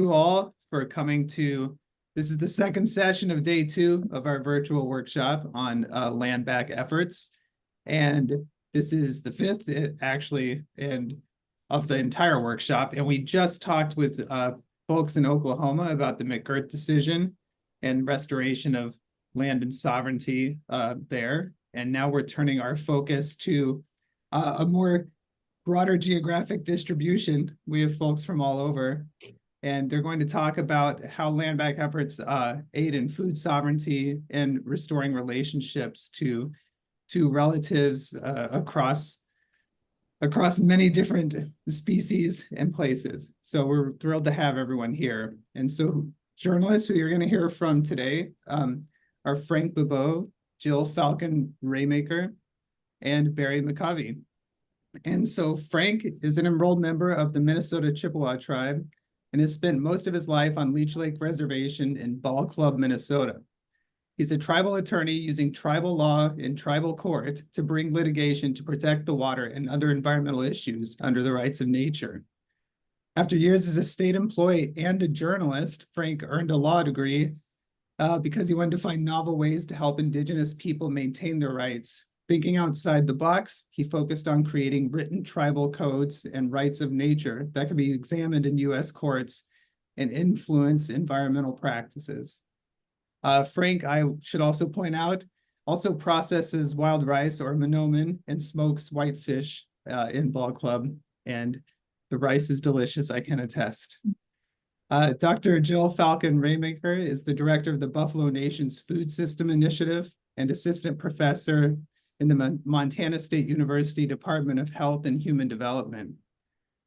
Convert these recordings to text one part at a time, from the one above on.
you all for coming to, this is the second session of day 2 of our virtual workshop on land back efforts. And this is the 5th actually, and of the entire workshop. And we just talked with folks in Oklahoma about the McGirt decision and restoration of land and sovereignty there. And now we're turning our focus to a more broader geographic distribution. We have folks from all over, and they're going to talk about how land back efforts aid in food sovereignty and restoring relationships to relatives across many different species and places. So we're thrilled to have everyone here. And so journalists who you're going to hear from today are Frank Bobo, Jill Falcon Raymaker, and Barry McCovey. And so Frank is an enrolled member of the Minnesota Chippewa tribe and has spent most of his life on Leech Lake Reservation in Ball Club, Minnesota. He's a tribal attorney using tribal law in tribal court to bring litigation to protect the water and other environmental issues under the rights of nature. After years as a state employee and a journalist, Frank earned a law degree because he wanted to find novel ways to help Indigenous people maintain their rights. Thinking outside the box, he focused on creating written tribal codes and rights of nature that could be examined in U.S. courts and influence environmental practices. Frank, I should also point out, also processes wild rice or monomen and smokes whitefish in Ball Club, and the rice is delicious, I can attest. Dr. Jill Falcon Raymaker is the director of the Buffalo Nation's Food System Initiative and assistant professor in the Montana State University Department of Health and Human Development.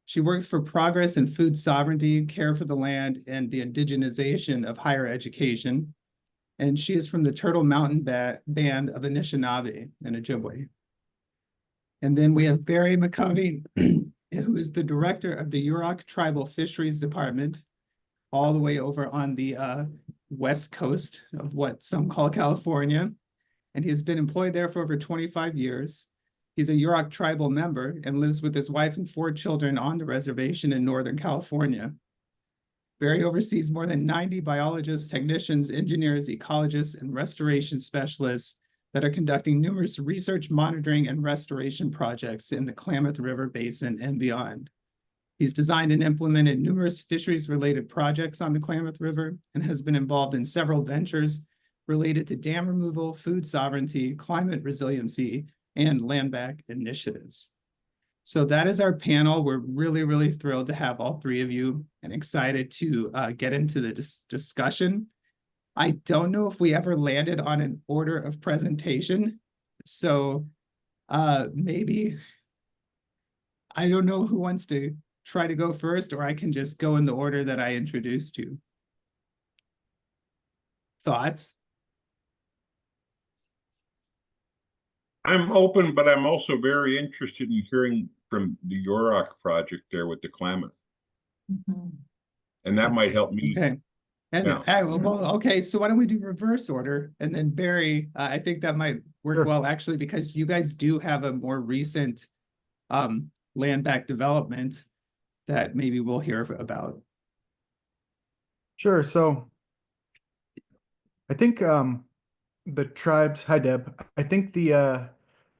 She works for progress in food sovereignty, care for the land, and the indigenization of higher education. And she is from the Turtle Mountain Band of Anishinaabe and Ojibwe. And then we have Barry McCovey, who is the director of the Yurok Tribal Fisheries Department, all the way over on the west coast of what some call California. And he has been employed there for over 25 years. He's a Yurok tribal member and lives with his wife and 4 children on the reservation in Northern California. Barry oversees more than 90 biologists, technicians, engineers, ecologists, and restoration specialists that are conducting numerous research, monitoring, and restoration projects in the Klamath River Basin and beyond. He's designed and implemented numerous fisheries-related projects on the Klamath River and has been involved in several ventures related to dam removal, food sovereignty, climate resiliency, and land back initiatives. So that is our panel. We're really, really thrilled to have all 3 of you and excited to get into the discussion. I don't know if we ever landed on an order of presentation. So maybe, I don't know who wants to try to go first, or I can just go in the order that I introduced you. Thoughts? I'm open, but I'm also very interested in hearing from the Yurok project there with the Klamath. And that might help me. Okay. And well, okay, so why don't we do reverse order? And then Barry, I think that might work well, actually, because you guys do have a more recent land back development that maybe we'll hear about. Sure. So I think the tribes, hi Deb, I think the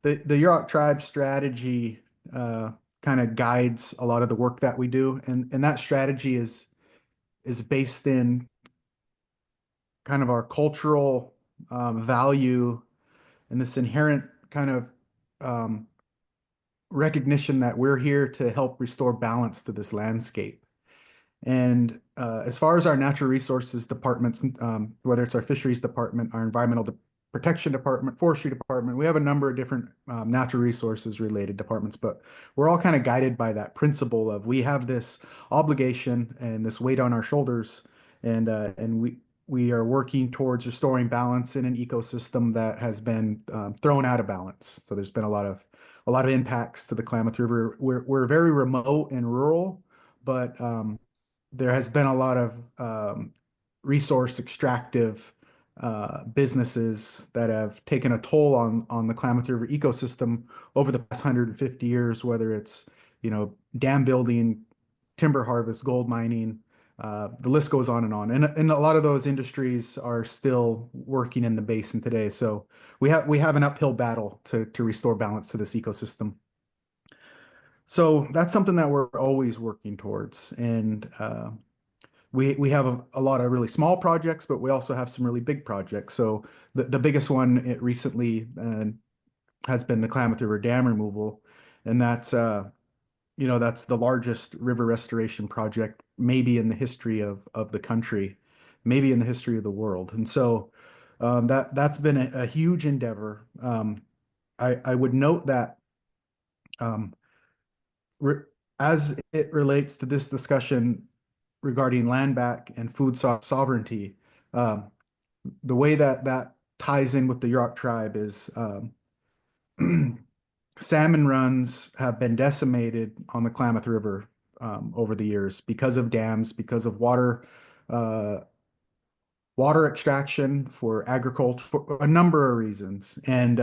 Yurok tribe strategy kind of guides a lot of the work that we do, and that strategy is based in kind of our cultural value and this inherent kind of recognition that we're here to help restore balance to this landscape. And as far as our natural resources departments, whether it's our fisheries department, our environmental protection department, forestry department, we have a number of different natural resources related departments, but we're all kind of guided by that principle of we have this obligation and this weight on our shoulders, and we are working towards restoring balance in an ecosystem that has been thrown out of balance. So there's been a lot of impacts to the Klamath River. We're very remote and rural, but there has been a lot of resource extractive businesses that have taken a toll on the Klamath River ecosystem over the past 150 years, whether it's, dam building, timber harvest, gold mining, The list goes on and on. And a lot of those industries are still working in the basin today. So we have an uphill battle to restore balance to this ecosystem. So that's something that we're always working towards. And we have a lot of really small projects, but we also have some really big projects. So the biggest one recently has been the Klamath River Dam removal, and that's that's the largest river restoration project maybe in the history of the country, maybe in the history of the world. And so that's been a huge endeavor. I would note that um, re as it relates to this discussion regarding land back and food sovereignty, um, the way that that ties in with the Yurok tribe is salmon runs have been decimated on the Klamath River over the years because of dams, because of uh, water extraction for agriculture, for a number of reasons. And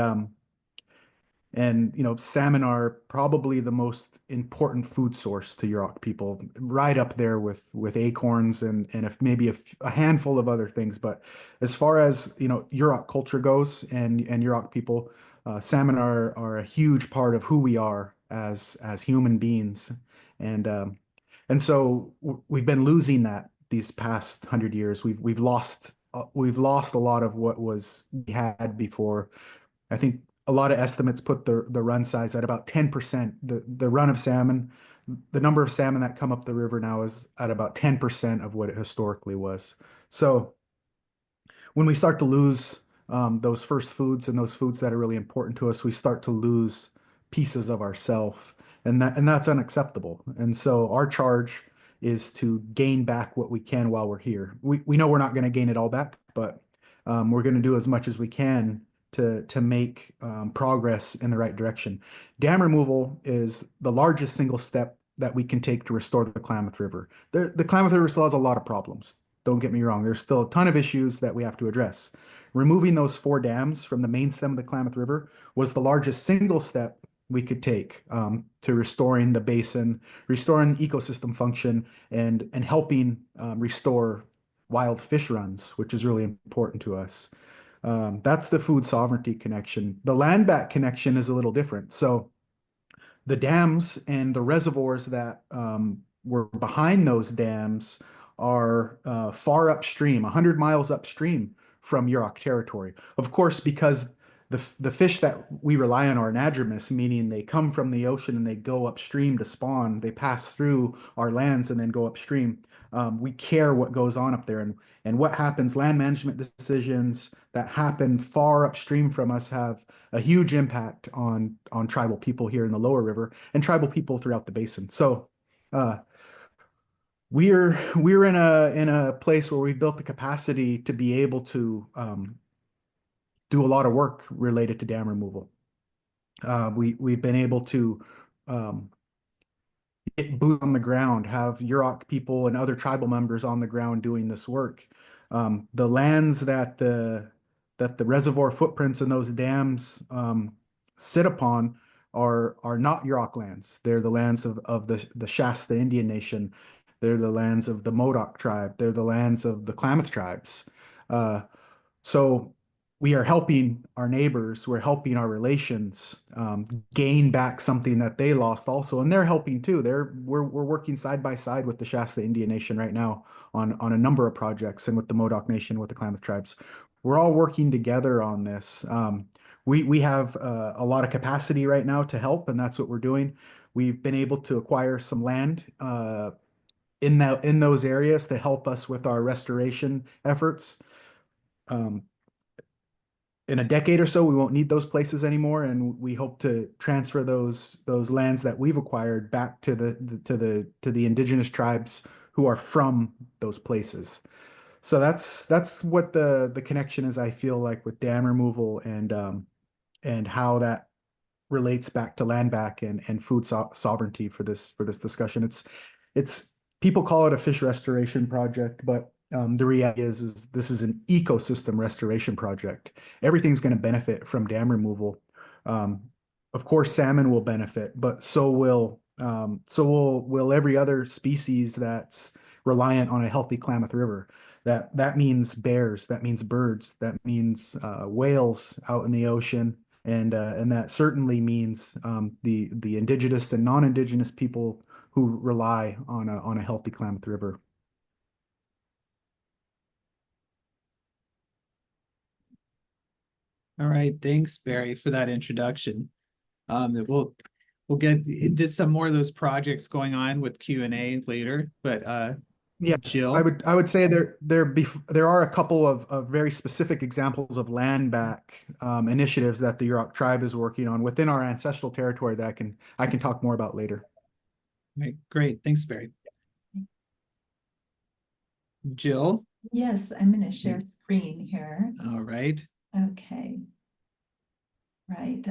salmon are probably the most important food source to Yurok people, right up there with acorns and if maybe a handful of other things. But as far as Yurok culture goes and Yurok people, salmon are a huge part of who we are as human beings, and so we've been losing that these past 100 years. We've lost a lot of what was we had before. I think a lot of estimates put the run size at about 10%. The run of salmon, the number of salmon that come up the river now is at about 10% of what it historically was. So when we start to lose those first foods and those foods that are really important to us, we start to lose pieces of ourself, and that's unacceptable. And so our charge is to gain back what we can while we're here. We know we're not going to gain it all back, but we're going to do as much as we can to make progress in the right direction. Dam removal is the largest single step that we can take to restore the Klamath River. The Klamath River still has a lot of problems. Don't get me wrong, there's still a ton of issues that we have to address. Removing those 4 dams from the main stem of the Klamath River was the largest single step we could take to restoring the basin, restoring ecosystem function, and helping restore wild fish runs, which is really important to us. That's the food sovereignty connection. The land back connection is a little different. So the dams and the reservoirs that were behind those dams are far upstream, 100 miles upstream from Yurok territory. Of course, because the fish that we rely on are anadromous, meaning they come from the ocean and they go upstream to spawn. They pass through our lands and then go upstream. We care what goes on up there and what happens. Land management decisions that happen far upstream from us have a huge impact on tribal people here in the lower river and tribal people throughout the basin. So we're in a place where we've built the capacity to be able to do a lot of work related to dam removal. We've been able to get boots on the ground, have Yurok people and other tribal members on the ground doing this work. The lands that the reservoir footprints in those dams sit upon are not Yurok lands. They're the lands of the Shasta Indian Nation. They're the lands of the Modoc tribe. They're the lands of the Klamath tribes. So we are helping our neighbors, we're helping our relations gain back something that they lost also, and they're helping too. We're working side by side with the Shasta Indian Nation right now on a number of projects, and with the Modoc Nation, with the Klamath tribes. We're all working together on this. We have a lot of capacity right now to help, and that's what we're doing. We've been able to acquire some land in those areas to help us with our restoration efforts. In a decade or so, we won't need those places anymore, and we hope to transfer those lands that we've acquired back to the indigenous tribes who are from those places. So that's what the connection is, I feel like, with dam removal and how that relates back to land back and food sovereignty for this discussion. It's people call it a fish restoration project, but the reality is this is an ecosystem restoration project. Everything's going to benefit from dam removal. Of course, salmon will benefit, but so will every other species that's reliant on a healthy Klamath River. That means bears, that means birds, that means whales out in the ocean, and that certainly means the indigenous and non-indigenous people who rely on a healthy Klamath River. All right, thanks, Barry, for that introduction. We'll get into some more of those projects going on with Q&A later, but Yeah, Jill. I would say there are a couple of very specific examples of land back initiatives that the Yurok tribe is working on within our ancestral territory that I can talk more about later. Right, great, thanks, Barry. Jill. Yes, I'm going to share screen here. All right. Okay. Right.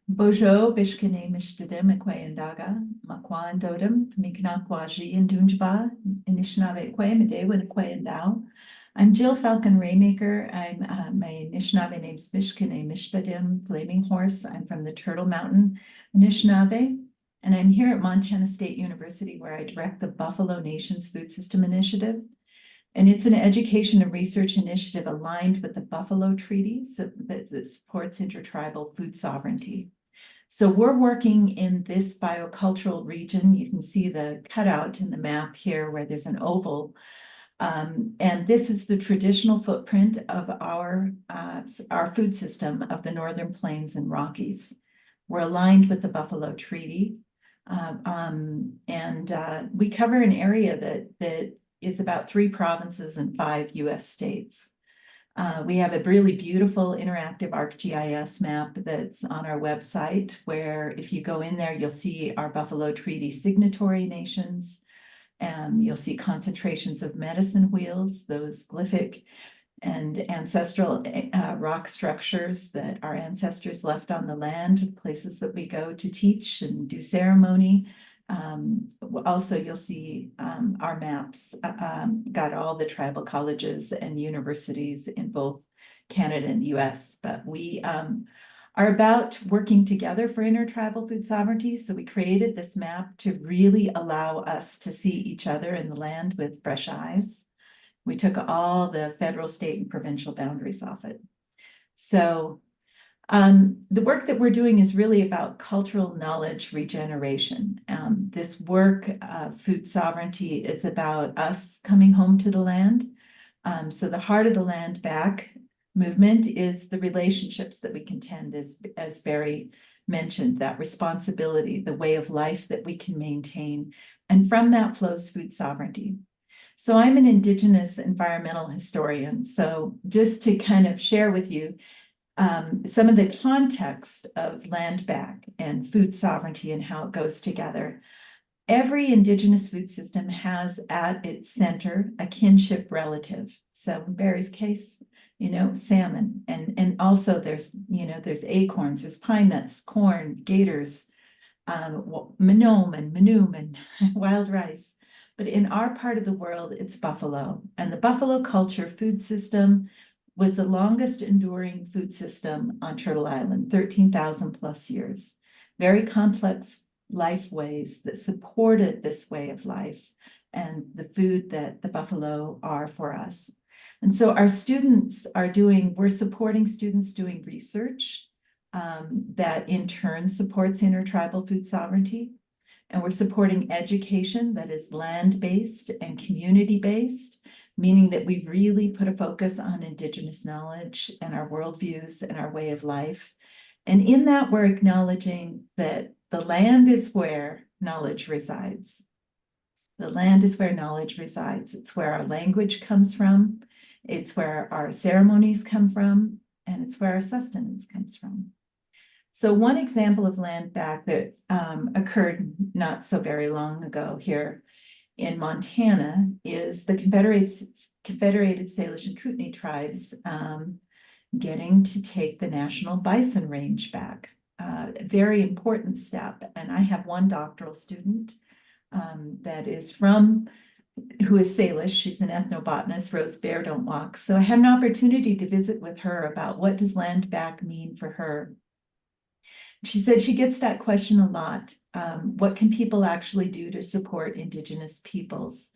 Bojo Bishkane Mishtadem Ekwayandaga, Makwan Dodem, Miknakwaji and Dunjba, Anishinaabe Ekwayamade Ekwayandao. I'm Jill Falcon Raymaker. I'm my Anishinaabe name's Bishkane Mishtadem, Flaming Horse. I'm from the Turtle Mountain Anishinaabe, and I'm here at Montana State University where I direct the Buffalo Nations Food System Initiative. And it's an education and research initiative aligned with the Buffalo Treaty that supports intertribal food sovereignty. So we're working in this biocultural region. You can see the cutout in the map here where there's an oval. And this is the traditional footprint of our food system of the Northern Plains and Rockies. We're aligned with the Buffalo Treaty. We cover an area that is about 3 provinces and 5 US states. We have a really beautiful interactive ArcGIS map that's on our website, where if you go in there, you'll see our Buffalo Treaty signatory nations, and you'll see concentrations of medicine wheels, those glyphic and ancestral rock structures that our ancestors left on the land, places that we go to teach and do ceremony. Also, you'll see our maps got all the tribal colleges and universities in both Canada and the US, but we are about working together for intertribal food sovereignty. So we created this map to really allow us to see each other in the land with fresh eyes. We took all the federal, state, and provincial boundaries off it. So the work that we're doing is really about cultural knowledge regeneration. This work of food sovereignty is about us coming home to the land. So the Heart of the Land Back movement is the relationships that we contend, as Barry mentioned, that responsibility, the way of life that we can maintain. And from that flows food sovereignty. So I'm an Indigenous environmental historian. So just to kind of share with you some of the context of land back and food sovereignty and how it goes together. Every Indigenous food system has at its center a kinship relative. So in Barry's case, salmon, and also there's acorns, there's pine nuts, corn, gators, manome and manoom and wild rice. But in our part of the world, it's buffalo, and the buffalo culture food system was the longest enduring food system on Turtle Island, 13,000 plus years. Very complex life ways that supported this way of life and the food that the buffalo are for us. And so our students we're supporting students doing research that in turn supports intertribal food sovereignty. And we're supporting education that is land-based and community-based, meaning that we really put a focus on Indigenous knowledge and our worldviews and our way of life. And in that, we're acknowledging that the land is where knowledge resides. The land is where knowledge resides. It's where our language comes from. It's where our ceremonies come from, and it's where our sustenance comes from. So one example of land back that occurred not so very long ago here in Montana is the Confederated Salish and Kootenai tribes getting to take the National Bison Range back. Very important step. And I have one doctoral student that is who is Salish. She's an ethnobotanist, Rose Bear Don't Walk. So I had an opportunity to visit with her about what does land back mean for her. She said she gets that question a lot. What can people actually do to support Indigenous peoples?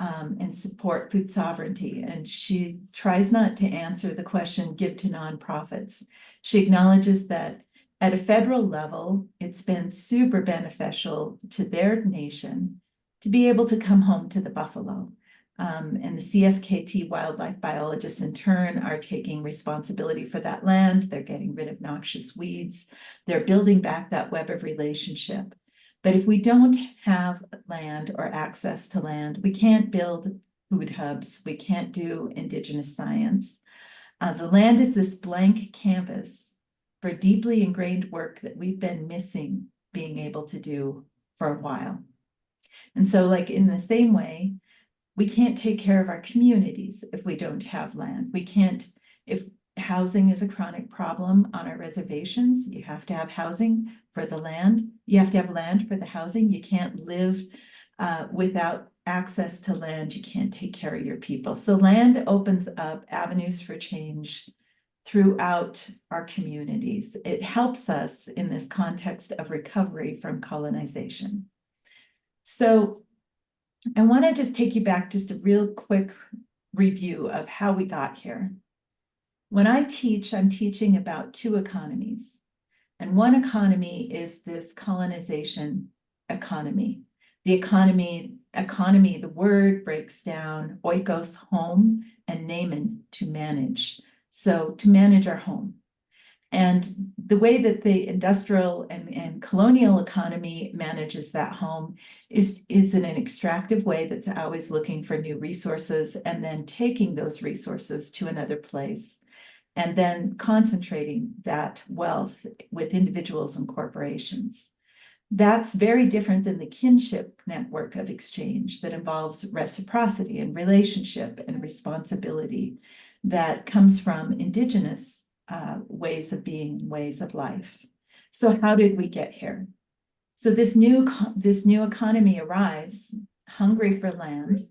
and support food sovereignty. And she tries not to answer the question, give to nonprofits. She acknowledges that at a federal level, it's been super beneficial to their nation to be able to come home to the buffalo. And the CSKT wildlife biologists in turn are taking responsibility for that land. They're getting rid of noxious weeds. They're building back that web of relationship. But if we don't have land or access to land, we can't build food hubs. We can't do Indigenous science. The land is this blank canvas for deeply ingrained work that we've been missing being able to do for a while. And so, like in the same way, we can't take care of our communities if we don't have land. We can't, if housing is a chronic problem on our reservations, you have to have housing for the land. You have to have land for the housing. You can't live without access to land. You can't take care of your people. So land opens up avenues for change throughout our communities. It helps us in this context of recovery from colonization. So I want to just take you back just a real quick review of how we got here. When I teach, I'm teaching about two economies. And one economy is this colonization economy. The economy, the word breaks down oikos, home, and nemen, to manage. So to manage our home. And the way that the industrial and colonial economy manages that home is in an extractive way that's always looking for new resources and then taking those resources to another place and then concentrating that wealth with individuals and corporations. That's very different than the kinship network of exchange that involves reciprocity and relationship and responsibility that comes from Indigenous ways of being, ways of life. So how did we get here? So this new economy arrives hungry for land,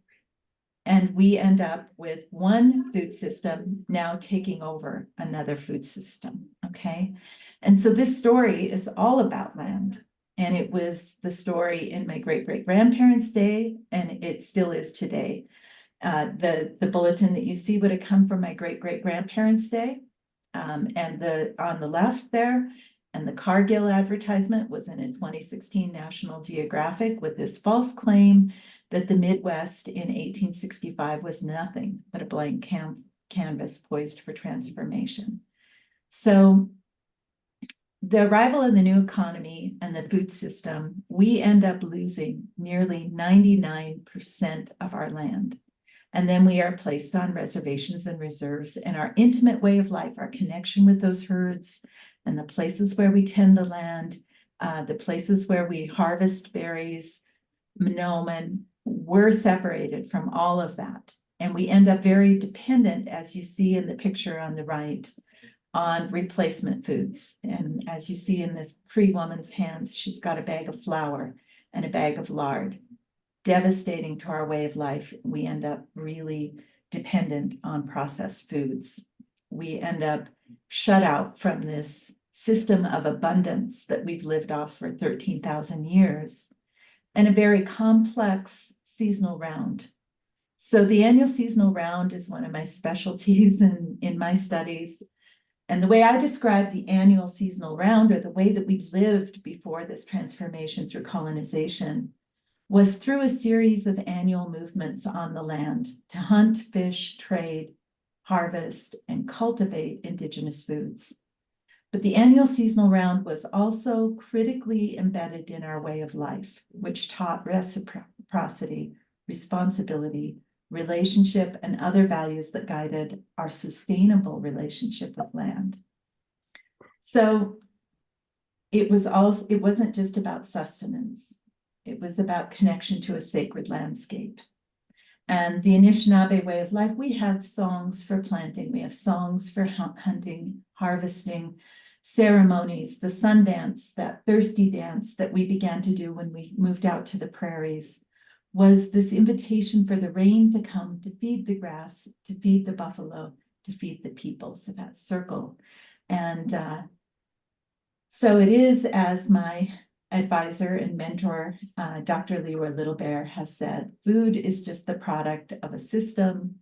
and we end up with one food system now taking over another food system, okay? And so this story is all about land, and it was the story in my great-great-grandparents' day, and it still is today. The bulletin that you see would have come from my great-great-grandparents' day. And on the left there, and the Cargill advertisement was in a 2016 National Geographic with this false claim that the Midwest in 1865 was nothing but a blank canvas poised for transformation. So the arrival of the new economy and the food system, we end up losing nearly 99% of our land. And then we are placed on reservations and reserves, and our intimate way of life, our connection with those herds and the places where we tend the land, the places where we harvest berries, gnomon, we're separated from all of that. And we end up very dependent, as you see in the picture on the right, on replacement foods. And as you see in this Cree woman's hands, she's got a bag of flour and a bag of lard. Devastating to our way of life. We end up really dependent on processed foods. We end up shut out from this system of abundance that we've lived off for 13,000 years, and a very complex seasonal round. So the annual seasonal round is one of my specialties in my studies. And the way I describe the annual seasonal round, or the way that we lived before this transformation through colonization, was through a series of annual movements on the land to hunt, fish, trade, harvest, and cultivate Indigenous foods. But the annual seasonal round was also critically embedded in our way of life, which taught reciprocity, responsibility, relationship, and other values that guided our sustainable relationship with land. So it wasn't just about sustenance. It was about connection to a sacred landscape. And the Anishinaabe way of life, we have songs for planting, we have songs for hunting, harvesting, ceremonies, the sun dance, that thirsty dance that we began to do when we moved out to the prairies, was this invitation for the rain to come to feed the grass, to feed the buffalo, to feed the people. So that circle. And so it is, as my advisor and mentor, Dr. Leroy Littlebear, has said, food is just the product of a system,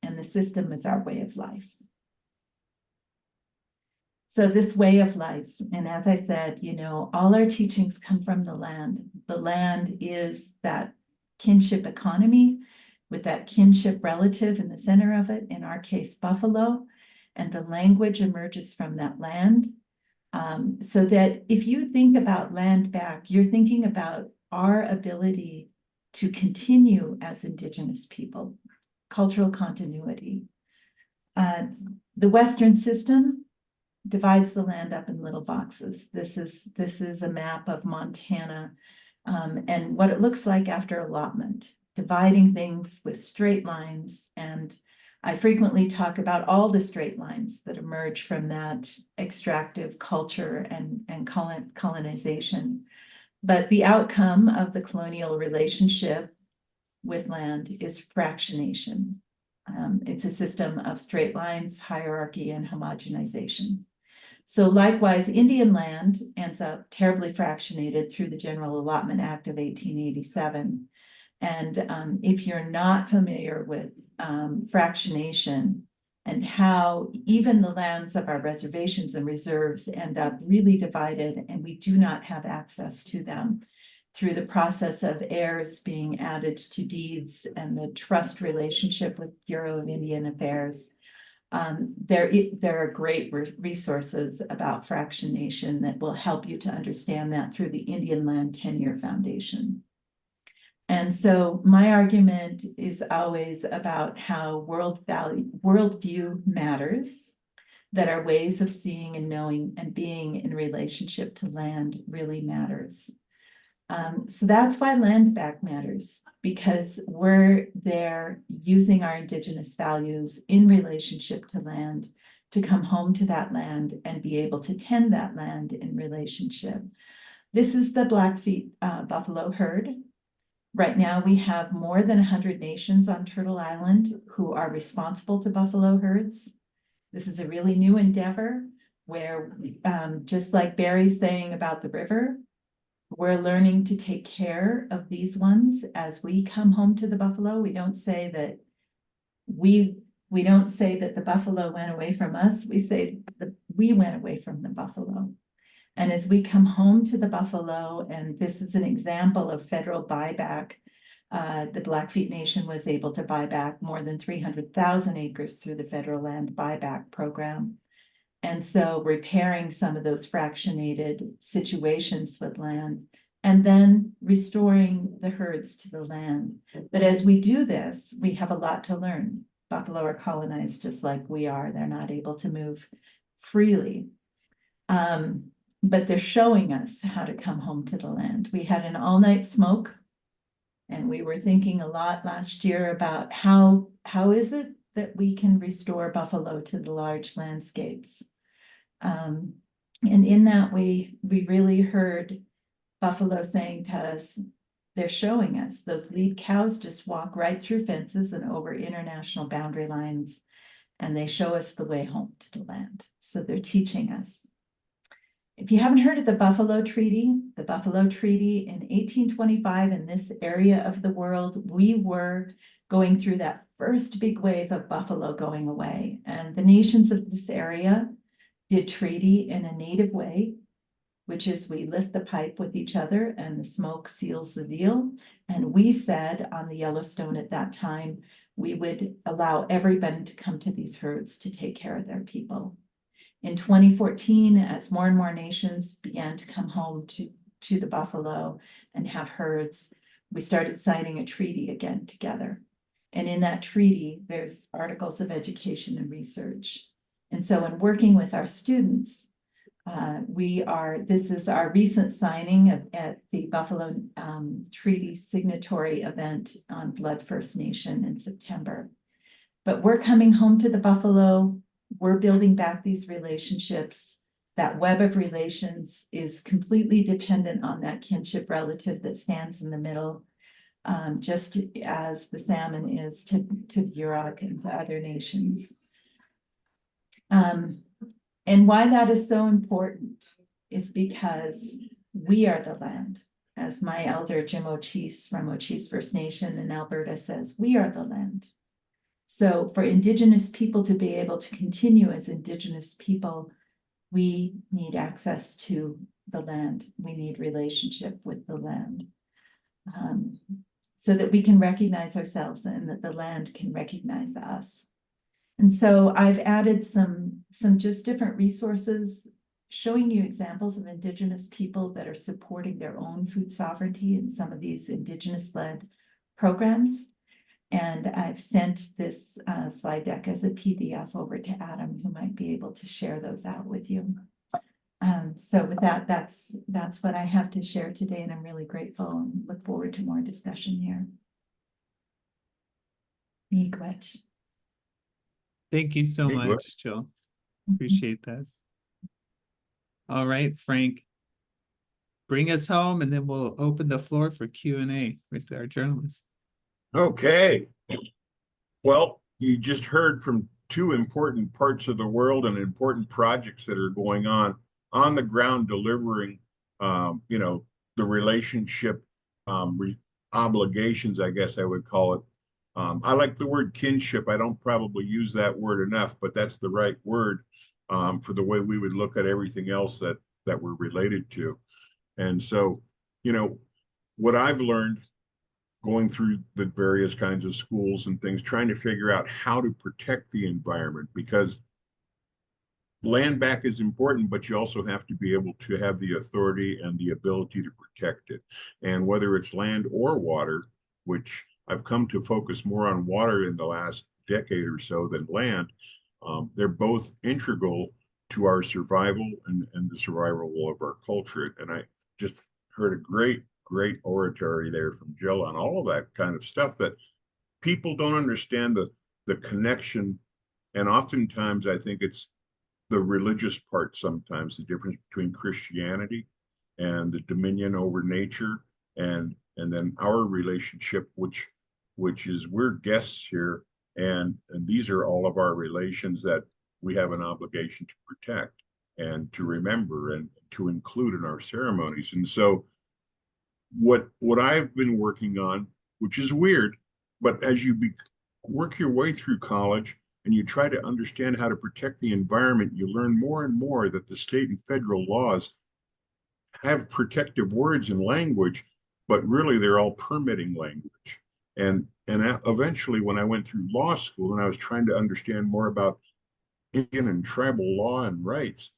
and the system is our way of life. So this way of life, and as I said, you know, all our teachings come from the land. The land is that kinship economy with that kinship relative in the center of it, in our case, buffalo, and the language emerges from that land. So that if you think about land back, you're thinking about our ability to continue as Indigenous people, cultural continuity. The Western system divides the land up in little boxes. This is a map of Montana, and what it looks like after allotment, dividing things with straight lines. And I frequently talk about all the straight lines that emerge from that extractive culture and colonization. But the outcome of the colonial relationship with land is fractionation. It's a system of straight lines, hierarchy, and homogenization. So likewise, Indian land ends up terribly fractionated through the General Allotment Act of 1887. And if you're not familiar with fractionation and how even the lands of our reservations and reserves end up really divided, and we do not have access to them through the process of heirs being added to deeds and the trust relationship with Bureau of Indian Affairs, there are great resources about fractionation that will help you to understand that through the Indian Land Tenure Foundation. And so my argument is always about how worldview matters, that our ways of seeing and knowing and being in relationship to land really matters. So that's why land back matters, because we're there using our Indigenous values in relationship to land to come home to that land and be able to tend that land in relationship. This is the Blackfeet buffalo herd. Right now, we have more than 100 nations on Turtle Island who are responsible to buffalo herds. This is a really new endeavor where, just like Barry's saying about the river, we're learning to take care of these ones as we come home to the buffalo. We don't say that the buffalo went away from us. We say that we went away from the buffalo. And as we come home to the buffalo, and this is an example of federal buyback, the Blackfeet Nation was able to buy back more than 300,000 acres through the federal land buyback program. And so repairing some of those fractionated situations with land and then restoring the herds to the land. But as we do this, we have a lot to learn. Buffalo are colonized just like we are. They're not able to move freely. But they're showing us how to come home to the land. We had an all-night smoke, and we were thinking a lot last year about how is it that we can restore buffalo to the large landscapes. And in that we really heard buffalo saying to us, they're showing us those lead cows just walk right through fences and over international boundary lines, and they show us the way home to the land. So they're teaching us. If you haven't heard of the Buffalo Treaty in 1825 in this area of the world, we were going through that first big wave of buffalo going away. And the nations of this area did treaty in a native way, which is we lift the pipe with each other and the smoke seals the deal. And we said on the Yellowstone at that time, we would allow everybody to come to these herds to take care of their people. In 2014, as more and more nations began to come home to the buffalo and have herds, we started signing a treaty again together. And in that treaty, there's articles of education and research. And so in working with our students, this is our recent signing at the Buffalo Treaty signatory event on Blood First Nation in September. But we're coming home to the buffalo. We're building back these relationships. That web of relations is completely dependent on that kinship relative that stands in the middle, just as the salmon is to the Yurok and to other nations. And why that is so important is because We are the land. As my elder Jim O'Cheese from O'Cheese First Nation in Alberta says, we are the land. So for Indigenous people to be able to continue as Indigenous people, we need access to the land. We need relationship with the land. So that we can recognize ourselves and that the land can recognize us. And so I've added some just different resources showing you examples of Indigenous people that are supporting their own food sovereignty in some of these Indigenous-led programs. And I've sent this slide deck as a PDF over to Adam, who might be able to share those out with you. So with that, that's what I have to share today, and I'm really grateful and look forward to more discussion here. Miigwech. Thank you so Miigwech. much, Jill. Appreciate that. All right, Frank, bring us home, and then we'll open the floor for Q&A with our journalists. Okay. Well, you just heard from two important parts of the world and important projects that are going on the ground, delivering, you know, the relationship obligations, I guess I would call it. I like the word kinship. I don't probably use that word enough, but that's the right word for the way we would look at everything else that we're related to. And so, you know, what I've learned going through the various kinds of schools and things, trying to figure out how to protect the environment, because land back is important, but you also have to be able to have the authority and the ability to protect it. And whether it's land or water, which I've come to focus more on water in the last decade or so than land, they're both integral to our survival and the survival of our culture. And I just heard a great oratory there from Jill on all of that kind of stuff, that people don't understand the connection. And oftentimes I think it's the religious part, sometimes the difference between Christianity and the dominion over nature, and then our relationship, which is we're guests here, and these are all of our relations that we have an obligation to protect and to remember and to include in our ceremonies. And so what I've been working on, which is weird, but as you work your way through college and you try to understand how to protect the environment, you learn more and more that the state and federal laws have protective words and language, but really they're all permitting language. And eventually, when I went through law school and I was trying to understand more about Indian and tribal law and rights,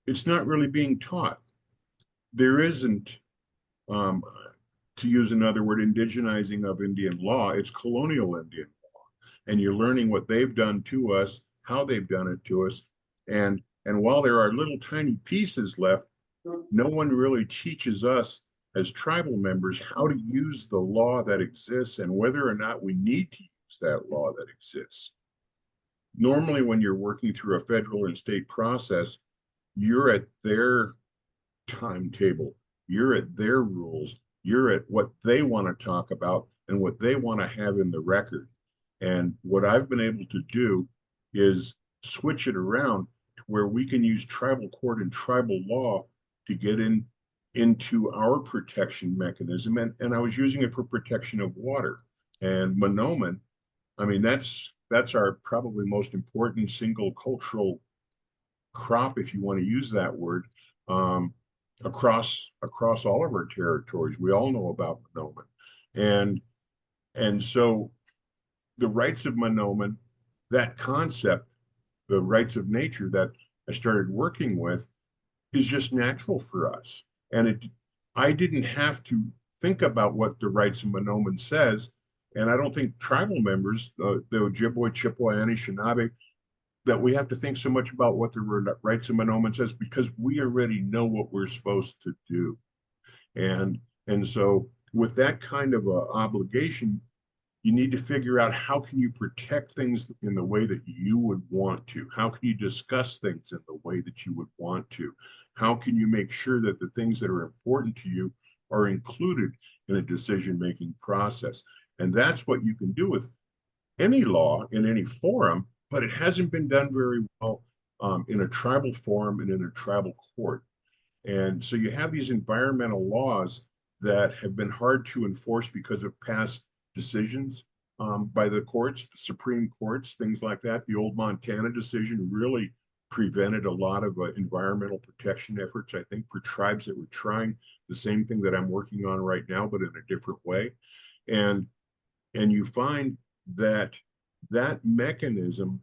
it's not really being taught. There isn't, to use another word, indigenizing of Indian law. It's colonial Indian law. And you're learning what they've done to us, how they've done it to us. And while there are little tiny pieces left, no one really teaches us as tribal members how to use the law that exists and whether or not we need to use that law that exists. Normally, when you're working through a federal and state process, you're at their timetable, you're at their rules, you're at what they want to talk about and what they want to have in the record. And what I've been able to do is switch it around to where we can use tribal court and tribal law to get into our protection mechanism. And I was using it for protection of water. And Monoman, I mean, that's our probably most important single cultural crop, if you want to use that word, across all of our territories. We all know about Monoman. And so the rights of Monoman, that concept, the rights of nature that I started working with, is just natural for us. And I didn't have to think about what the rights of Monoman says. And I don't think tribal members, the Ojibwe, Chippewa, Anishinaabe, that we have to think so much about what the rights of Monoman says, because we already know what we're supposed to do. And so with that kind of a obligation, you need to figure out how can you protect things in the way that you would want to? How can you discuss things in the way that you would want to? How can you make sure that the things that are important to you are included in a decision-making process? And that's what you can do with any law in any forum, but it hasn't been done very well in a tribal forum and in a tribal court. And so you have these environmental laws that have been hard to enforce because of past decisions by the courts, the Supreme Courts, things like that. The old Montana decision really prevented a lot of environmental protection efforts, I think, for tribes that were trying the same thing that I'm working on right now, but in a different way. And you find that that mechanism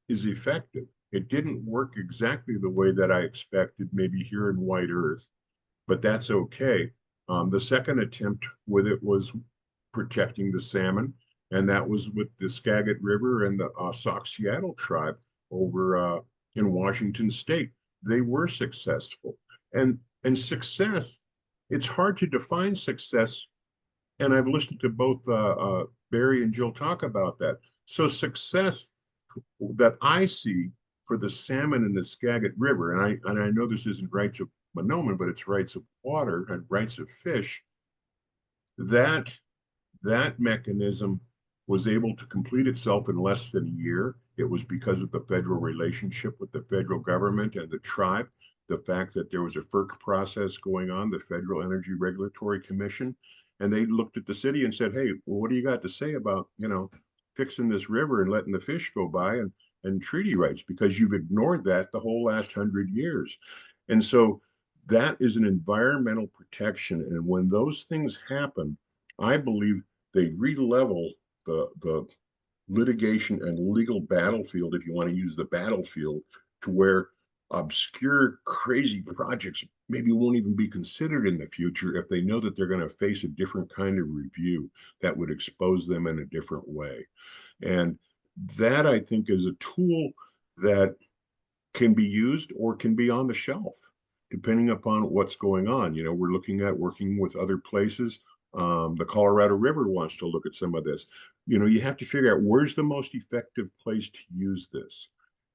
is effective. It didn't work exactly the way that I expected, maybe here in White Earth, but that's okay. The second attempt with it was protecting the salmon, and that was with the Skagit River and the Sauk Seattle tribe over in Washington State. They were successful, and success. It's hard to define success, and I've listened to both Barry and Jill talk about that. So success that I see for the salmon in the Skagit River, and I know this isn't rights of Monoman, but it's rights of water and rights of fish. That mechanism was able to complete itself in less than a year. It was because of the federal relationship with the federal government and the tribe, the fact that there was a FERC process going on, the Federal Energy Regulatory Commission, and they looked at the city and said, hey, well, what do you got to say about, fixing this river and letting the fish go by and treaty rights, because you've ignored that the whole last 100 years. And so that is an environmental protection. And when those things happen, I believe they re-level the litigation and legal battlefield, if you want to use the battlefield, to where obscure, crazy projects maybe won't even be considered in the future if they know that they're going to face a different kind of review that would expose them in a different way. And that, I think, is a tool that can be used or can be on the shelf, depending upon what's going on. We're looking at working with other places. The Colorado River wants to look at some of this. You have to figure out where's the most effective place to use this.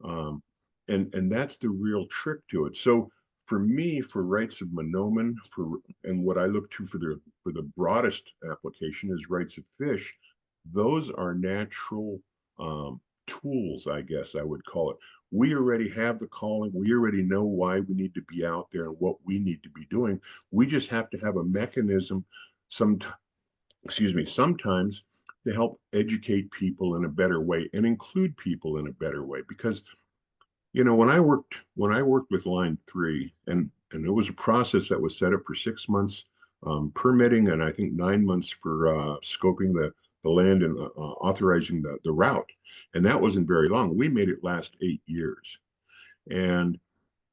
And that's the real trick to it. So for me, for rights of Monoman, and what I look to for the broadest application is rights of fish, those are natural tools, I guess I would call it. We already have the calling. We already know why we need to be out there and what we need to be doing. We just have to have a mechanism, sometimes to help educate people in a better way and include people in a better way. Because, when I worked with Line 3, and it was a process that was set up for 6 months permitting, and I think 9 months for scoping the land and authorizing the route. And that wasn't very long. We made it last 8 years. And,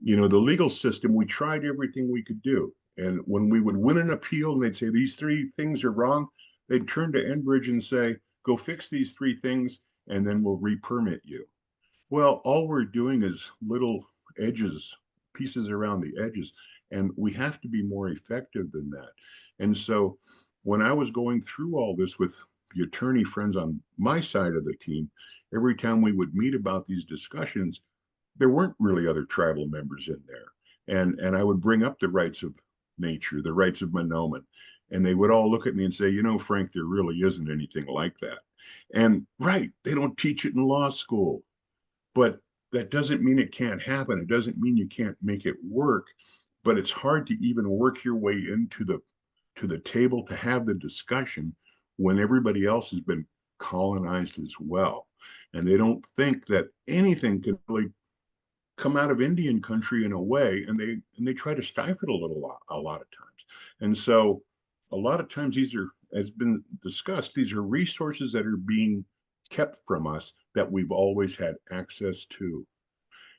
the legal system, we tried everything we could do. And when we would win an appeal and they'd say, these 3 things are wrong, they'd turn to Enbridge and say, go fix these 3 things, and then we'll re-permit you. Well, all we're doing is little pieces around the edges, and we have to be more effective than that. And so when I was going through all this with the attorney friends on my side of the team, every time we would meet about these discussions, there weren't really other tribal members in there. And I would bring up the rights of nature, the rights of Monoman, and they would all look at me and say, Frank, there really isn't anything like that. And right, they don't teach it in law school, but that doesn't mean it can't happen. It doesn't mean you can't make it work, but it's hard to even work your way into the table to have the discussion when everybody else has been colonized as well. And they don't think that anything can really come out of Indian country in a way, and they try to stifle it a lot of times. And so a lot of times these are, as been discussed, these are resources that are being kept from us that we've always had access to.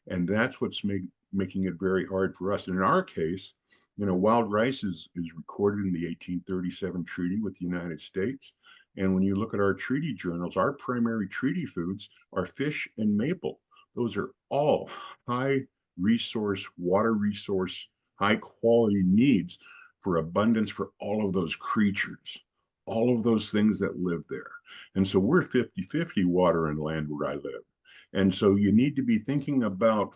And that's what's making it very hard for us. And in our case, wild rice is recorded in the 1837 treaty with the United States. And when you look at our treaty journals, our primary treaty foods are fish and maple. Those are all high resource, water resource, high quality needs for abundance for all of those creatures, all of those things that live there. And so we're 50-50 water and land where I live. And so you need to be thinking about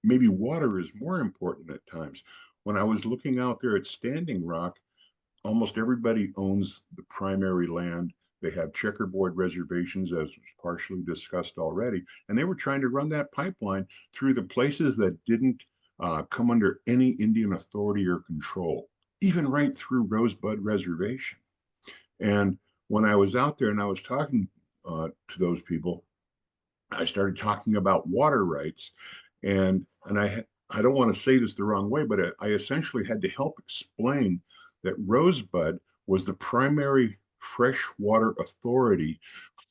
maybe water is more important at times. When I was looking out there at Standing Rock, almost everybody owns the primary land. They have checkerboard reservations, as was partially discussed already, and they were trying to run that pipeline through the places that didn't come under any Indian authority or control, even right through Rosebud Reservation. And when I was out there and I was talking to those people, I started talking about water rights, and I don't want to say this the wrong way, but I essentially had to help explain that Rosebud was the primary freshwater authority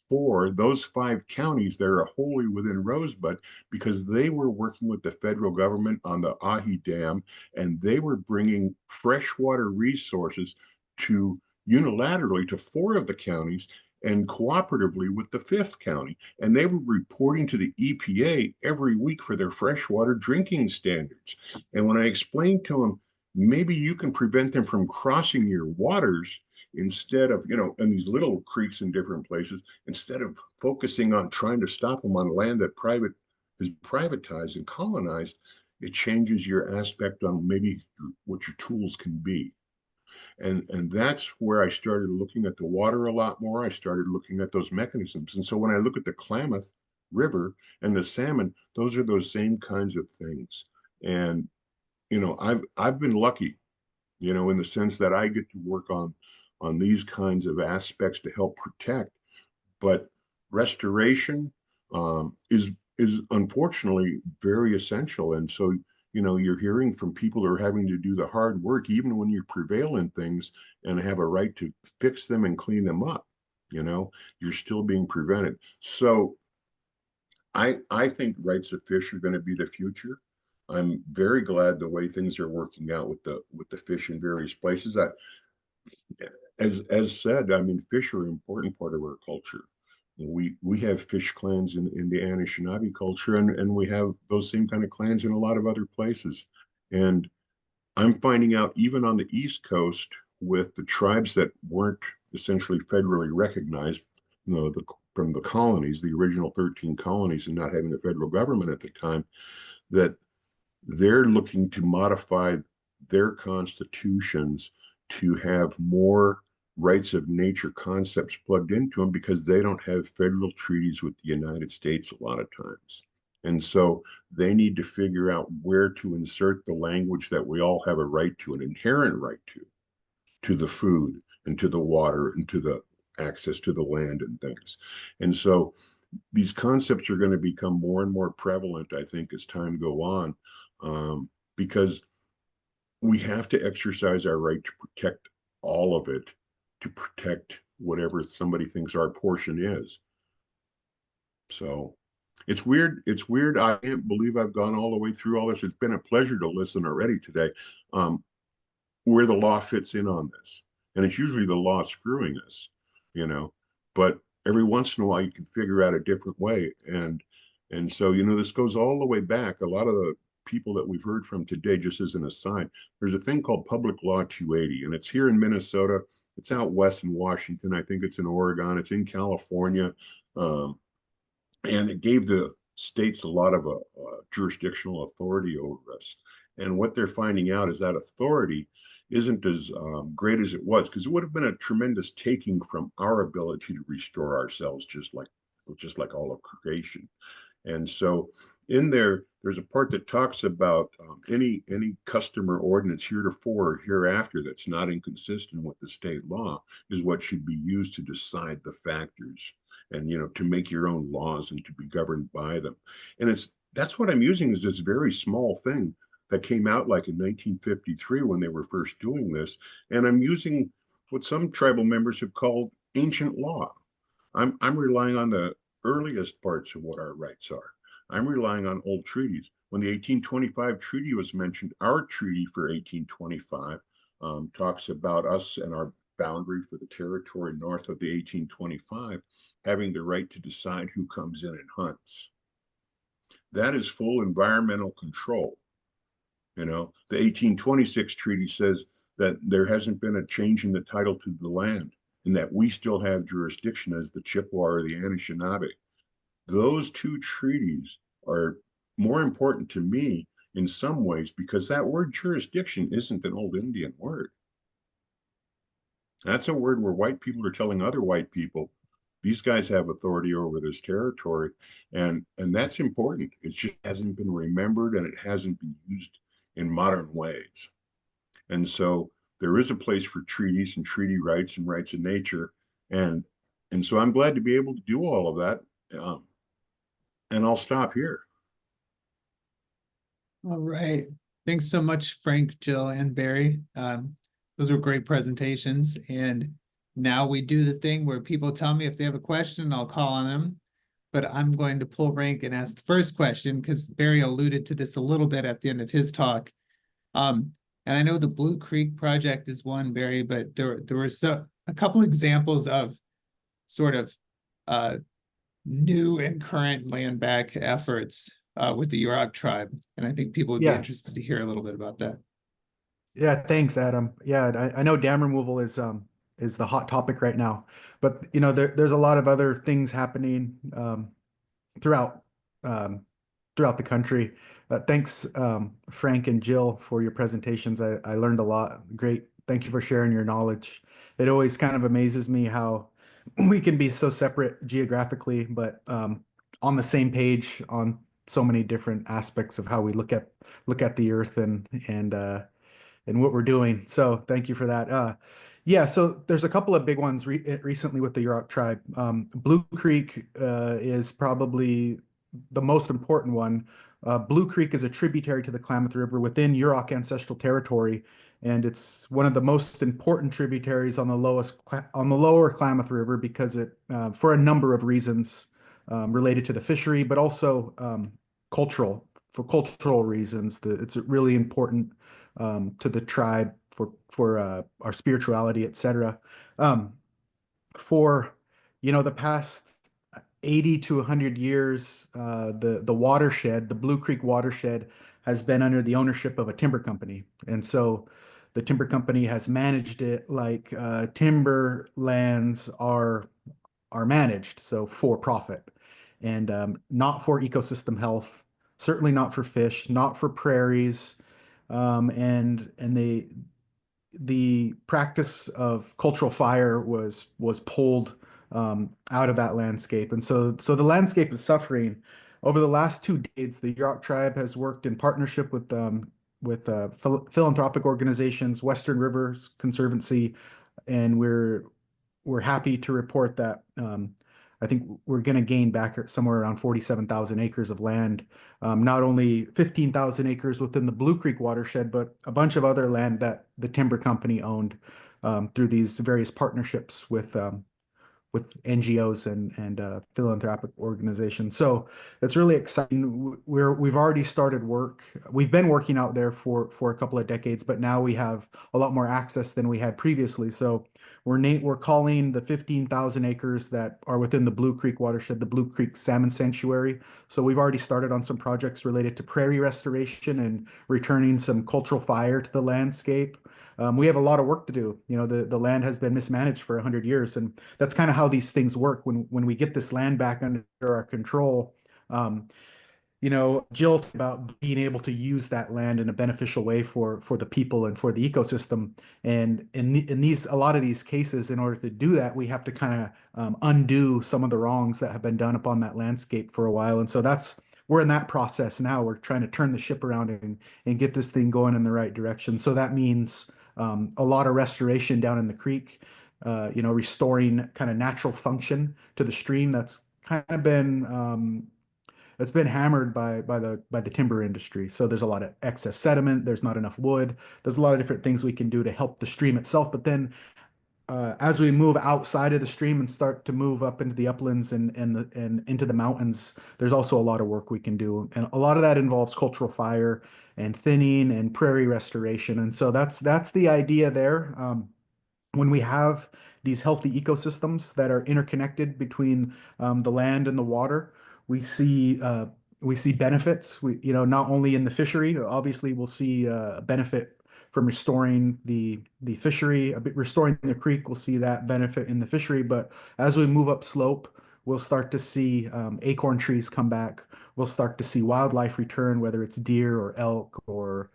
for those 5 counties that are wholly within Rosebud, because they were working with the federal government on the Ahi Dam, and they were bringing freshwater resources to unilaterally to 4 of the counties and cooperatively with the 5th county. And they were reporting to the EPA every week for their freshwater drinking standards. And when I explained to them, maybe you can prevent them from crossing your waters instead of, in these little creeks in different places, instead of focusing on trying to stop them on land that is privatized and colonized, it changes your aspect on maybe what your tools can be. And that's where I started looking at the water a lot more. I started looking at those mechanisms. And so when I look at the Klamath River and the salmon, those are those same kinds of things. And I've been lucky, in the sense that I get to work on these kinds of aspects to help protect. But restoration is unfortunately very essential. And so you're hearing from people who are having to do the hard work, even when you prevail in things and have a right to fix them and clean them up, you're still being prevented. So I think rights of fish are going to be the future. I'm very glad the way things are working out with the fish in various places. As said, I mean, fish are an important part of our culture. We have fish clans in the Anishinaabe culture, and we have those same kind of clans in a lot of other places. And I'm finding out even on the East Coast with the tribes that weren't essentially federally recognized, from the colonies, the original 13 colonies, and not having a federal government at the time, that they're looking to modify their constitutions to have more rights of nature concepts plugged into them, because they don't have federal treaties with the United States a lot of times. And so they need to figure out where to insert the language that we all have a right to, an inherent right to the food and to the water and to the access to the land and things. And so these concepts are going to become more and more prevalent, I think, as time go on, because we have to exercise our right to protect all of it, to protect whatever somebody thinks our portion is. So it's weird. It's weird. I can't believe I've gone all the way through all this. It's been a pleasure to listen already today. Where the law fits in on this. And it's usually the law screwing us, but every once in a while you can figure out a different way. And so, this goes all the way back. A lot of the people that we've heard from today, just as an aside, there's a thing called Public Law 280, and it's here in Minnesota. It's out west in Washington. I think it's in Oregon. It's in California. And it gave the states a lot of jurisdictional authority over us. And what they're finding out is that authority isn't as great as it was, because it would have been a tremendous taking from our ability to restore ourselves, just like all of creation. And so in there's a part that talks about any custom or ordinance heretofore or hereafter that's not inconsistent with the state law is what should be used to decide the factors, and to make your own laws and to be governed by them. And that's what I'm using, is this very small thing that came out like in 1953 when they were first doing this. And I'm using what some tribal members have called ancient law. I'm relying on the earliest parts of what our rights are. I'm relying on old treaties. When the 1825 treaty was mentioned, our treaty for 1825 talks about us and our boundary for the territory north of the 1825 having the right to decide who comes in and hunts. That is full environmental control. The 1826 treaty says that there hasn't been a change in the title to the land, and that we still have jurisdiction as the Chippewa or the Anishinaabe. Those two treaties are more important to me in some ways, because that word jurisdiction isn't an old Indian word. That's a word where white people are telling other white people, These guys have authority over this territory, and that's important. It just hasn't been remembered and it hasn't been used in modern ways. And so there is a place for treaties and treaty rights and rights of nature. And and so I'm glad to be able to do all of that. And I'll stop here. All right. Thanks so much, Frank, Jill, and Barry. Those were great presentations. And now we do the thing where people tell me if they have a question, I'll call on them. But I'm going to pull rank and ask the first question because Barry alluded to this a little bit at the end of his talk. And I know the Blue Creek project is one, Barry, but there were a couple examples of sort of new and current land back efforts with the Yurok tribe. And I think people would be interested to hear a little bit about that. Yeah, thanks, Adam. Yeah, I know dam removal is the hot topic right now, but you know there's a lot of other things happening throughout um, throughout the country. Thanks, Frank and Jill, for your presentations. I learned a lot. Great. Thank you for sharing your knowledge. It always kind of amazes me how we can be so separate geographically, but on the same page on so many different aspects of how we look at the earth and what we're doing. So thank you for that. Yeah, so there's a couple of big ones recently with the Yurok tribe. Blue Creek is probably the most important one. Blue Creek is a tributary to the Klamath River within Yurok ancestral territory, and it's one of the most important tributaries on the lower Klamath River because it, for a number of reasons related to the fishery, but also for cultural reasons. It's really important to the tribe for our spirituality, etc. Um, for the past 80 to 100 years, the watershed, the Blue Creek watershed, has been under the ownership of a timber company, and so the timber company has managed it like timber lands are managed, so for profit, and not for ecosystem health, certainly not for fish, not for prairies, and the practice of cultural fire was pulled out of that landscape, and so the landscape is suffering. Over the last 2 decades, the Yurok tribe has worked in partnership with philanthropic organizations, Western Rivers Conservancy, and we're happy to report that I think we're going to gain back somewhere around 47,000 acres of land, not only 15,000 acres within the Blue Creek watershed, but a bunch of other land that the timber company owned through these various partnerships with NGOs and philanthropic organizations. So it's really exciting. We've already started work. We've been working out there for a couple of decades, but now we have a lot more access than we had previously. So we're calling the 15,000 acres that are within the Blue Creek watershed the Blue Creek Salmon Sanctuary. So we've already started on some projects related to prairie restoration and returning some cultural fire to the landscape. We have a lot of work to do. You know, the land has been mismanaged for 100 years, and that's kind of how these things work. When we get this land back under our control, um, Jill talked about being able to use that land in a beneficial way for the people and for the ecosystem. And in a lot of these cases, in order to do that, we have to kind of undo some of the wrongs that have been done upon that landscape for a while. And so we're in that process now. We're trying to turn the ship around and get this thing going in the right direction. So that means a lot of restoration down in the creek, restoring kind of natural function to the stream that's kind of been hammered by the timber industry. So there's a lot of excess sediment. There's not enough wood. There's a lot of different things we can do to help the stream itself. But then as we move outside of the stream and start to move up into the uplands and into the mountains, there's also a lot of work we can do, and a lot of that involves cultural fire and thinning and prairie restoration. And so that's the idea there. When we have these healthy ecosystems that are interconnected between the land and the water, we see benefits. Not only in the fishery, obviously we'll see a benefit from restoring the fishery, restoring the creek. We'll see that benefit in the fishery, but as we move up slope, we'll start to see acorn trees come back. We'll start to see wildlife return, whether it's deer or elk or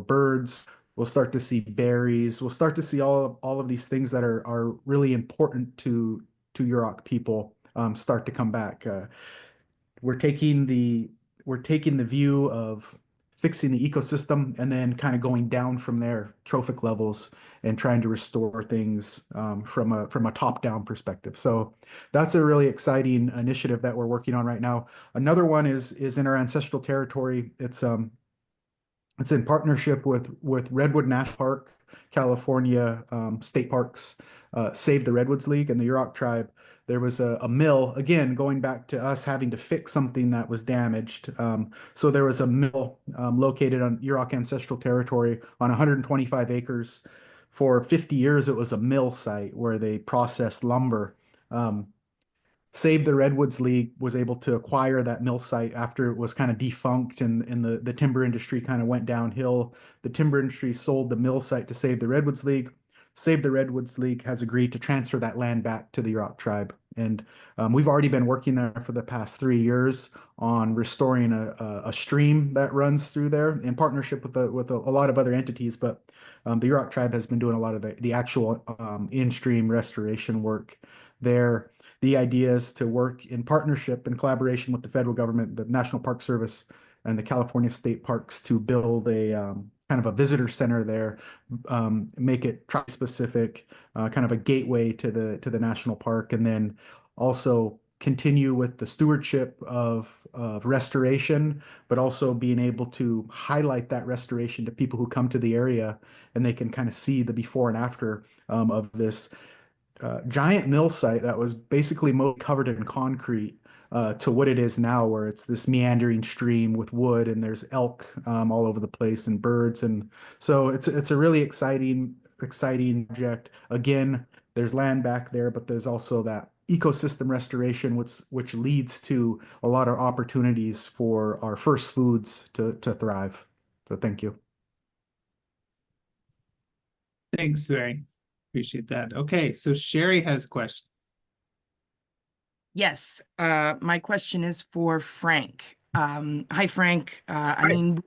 birds. We'll start to see berries. We'll start to see all of these things that are really important to Yurok people start to come back. We're taking the view of fixing the ecosystem and then kind of going down from there, trophic levels, and trying to restore things from a top-down perspective. So that's a really exciting initiative that we're working on right now. Another one is in our ancestral territory. It's in partnership with Redwood National Park, California State Parks, Save the Redwoods League, and the Yurok tribe. There was a mill, again, going back to us having to fix something that was damaged. So there was a mill located on Yurok ancestral territory on 125 acres. For 50 years, it was a mill site where they processed lumber. Save the Redwoods League was able to acquire that mill site after it was kind of defunct and the timber industry kind of went downhill. The timber industry sold the mill site to Save the Redwoods League. Save the Redwoods League has agreed to transfer that land back to the Yurok tribe. And we've already been working there for the past 3 years on restoring a stream that runs through there in partnership with a lot of other entities. But the Yurok tribe has been doing a lot of the actual in-stream restoration work there. The idea is to work in partnership and collaboration with the federal government, the National Park Service, and the California State Parks to build a kind of a visitor center there, make it tribe-specific, kind of a gateway to the national park, and then also continue with the stewardship of restoration, but also being able to highlight that restoration to people who come to the area, and they can kind of see the before and after of this giant mill site that was basically covered in concrete to what it is now, where it's this meandering stream with wood and there's elk all over the place and birds. And so it's a really exciting project. Again, there's land back there, but there's also that ecosystem restoration, which leads to a lot of opportunities for our first foods to thrive. So thank you. Thanks, Barry. Appreciate that. Okay, so Sherry has a question. Yes, my question is for Frank. Hi, Frank. I mean,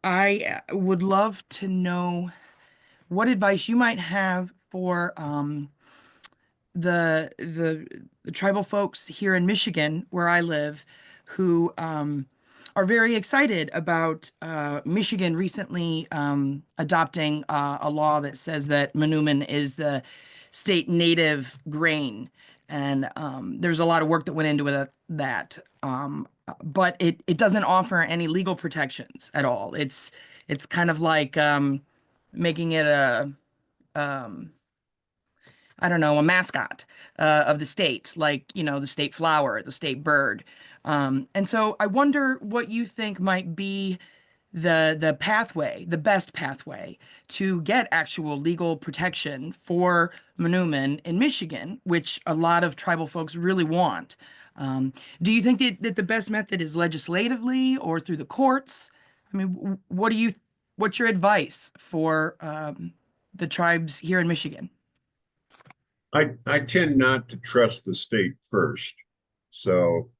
I would love to know what advice you might have for the tribal folks here in Michigan, where I live, who are very excited about Michigan recently adopting a law that says that Manoomin is the state native grain. And there's a lot of work that went into that. But it doesn't offer any legal protections at all. It's kind of like making it I don't know, a mascot of the state, like, the state flower, the state bird. And so I wonder what you think might be the pathway, the best pathway to get actual legal protection for Manoomin in Michigan, which a lot of tribal folks really want. Do you think that the best method is legislatively or through the courts? I mean, what's your advice for the tribes here in Michigan? I tend not to trust the state first. So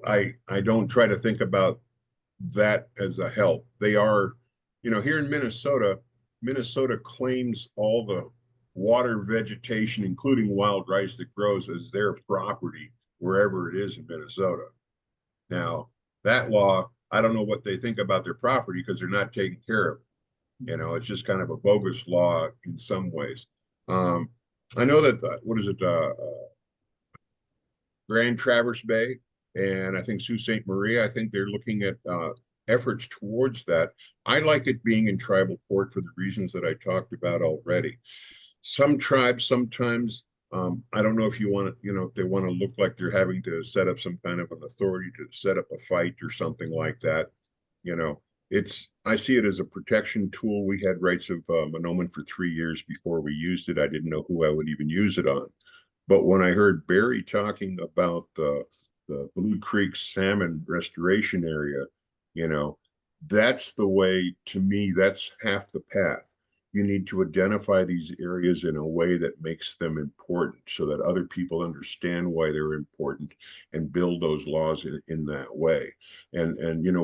I don't try to think about that as a help. They are, here in Minnesota, Minnesota claims all the water vegetation, including wild rice that grows, as their property wherever it is in Minnesota. Now, that law, I don't know what they think about their property because they're not taking care of it. It's just kind of a bogus law in some ways. I know that, Grand Traverse Bay and I think Sault Ste. Marie, I think they're looking at efforts towards that. I like it being in tribal court for the reasons that I talked about already. Some tribes sometimes, I don't know if you want to, if they want to look like they're having to set up some kind of an authority to set up a fight or something like that. I see it as a protection tool. We had rights of Manoomin for 3 years before we used it. I didn't know who I would even use it on. But when I heard Barry talking about the Blue Creek salmon restoration area, that's the way, to me, that's half the path. You need to identify these areas in a way that makes them important so that other people understand why they're important and build those laws in that way. And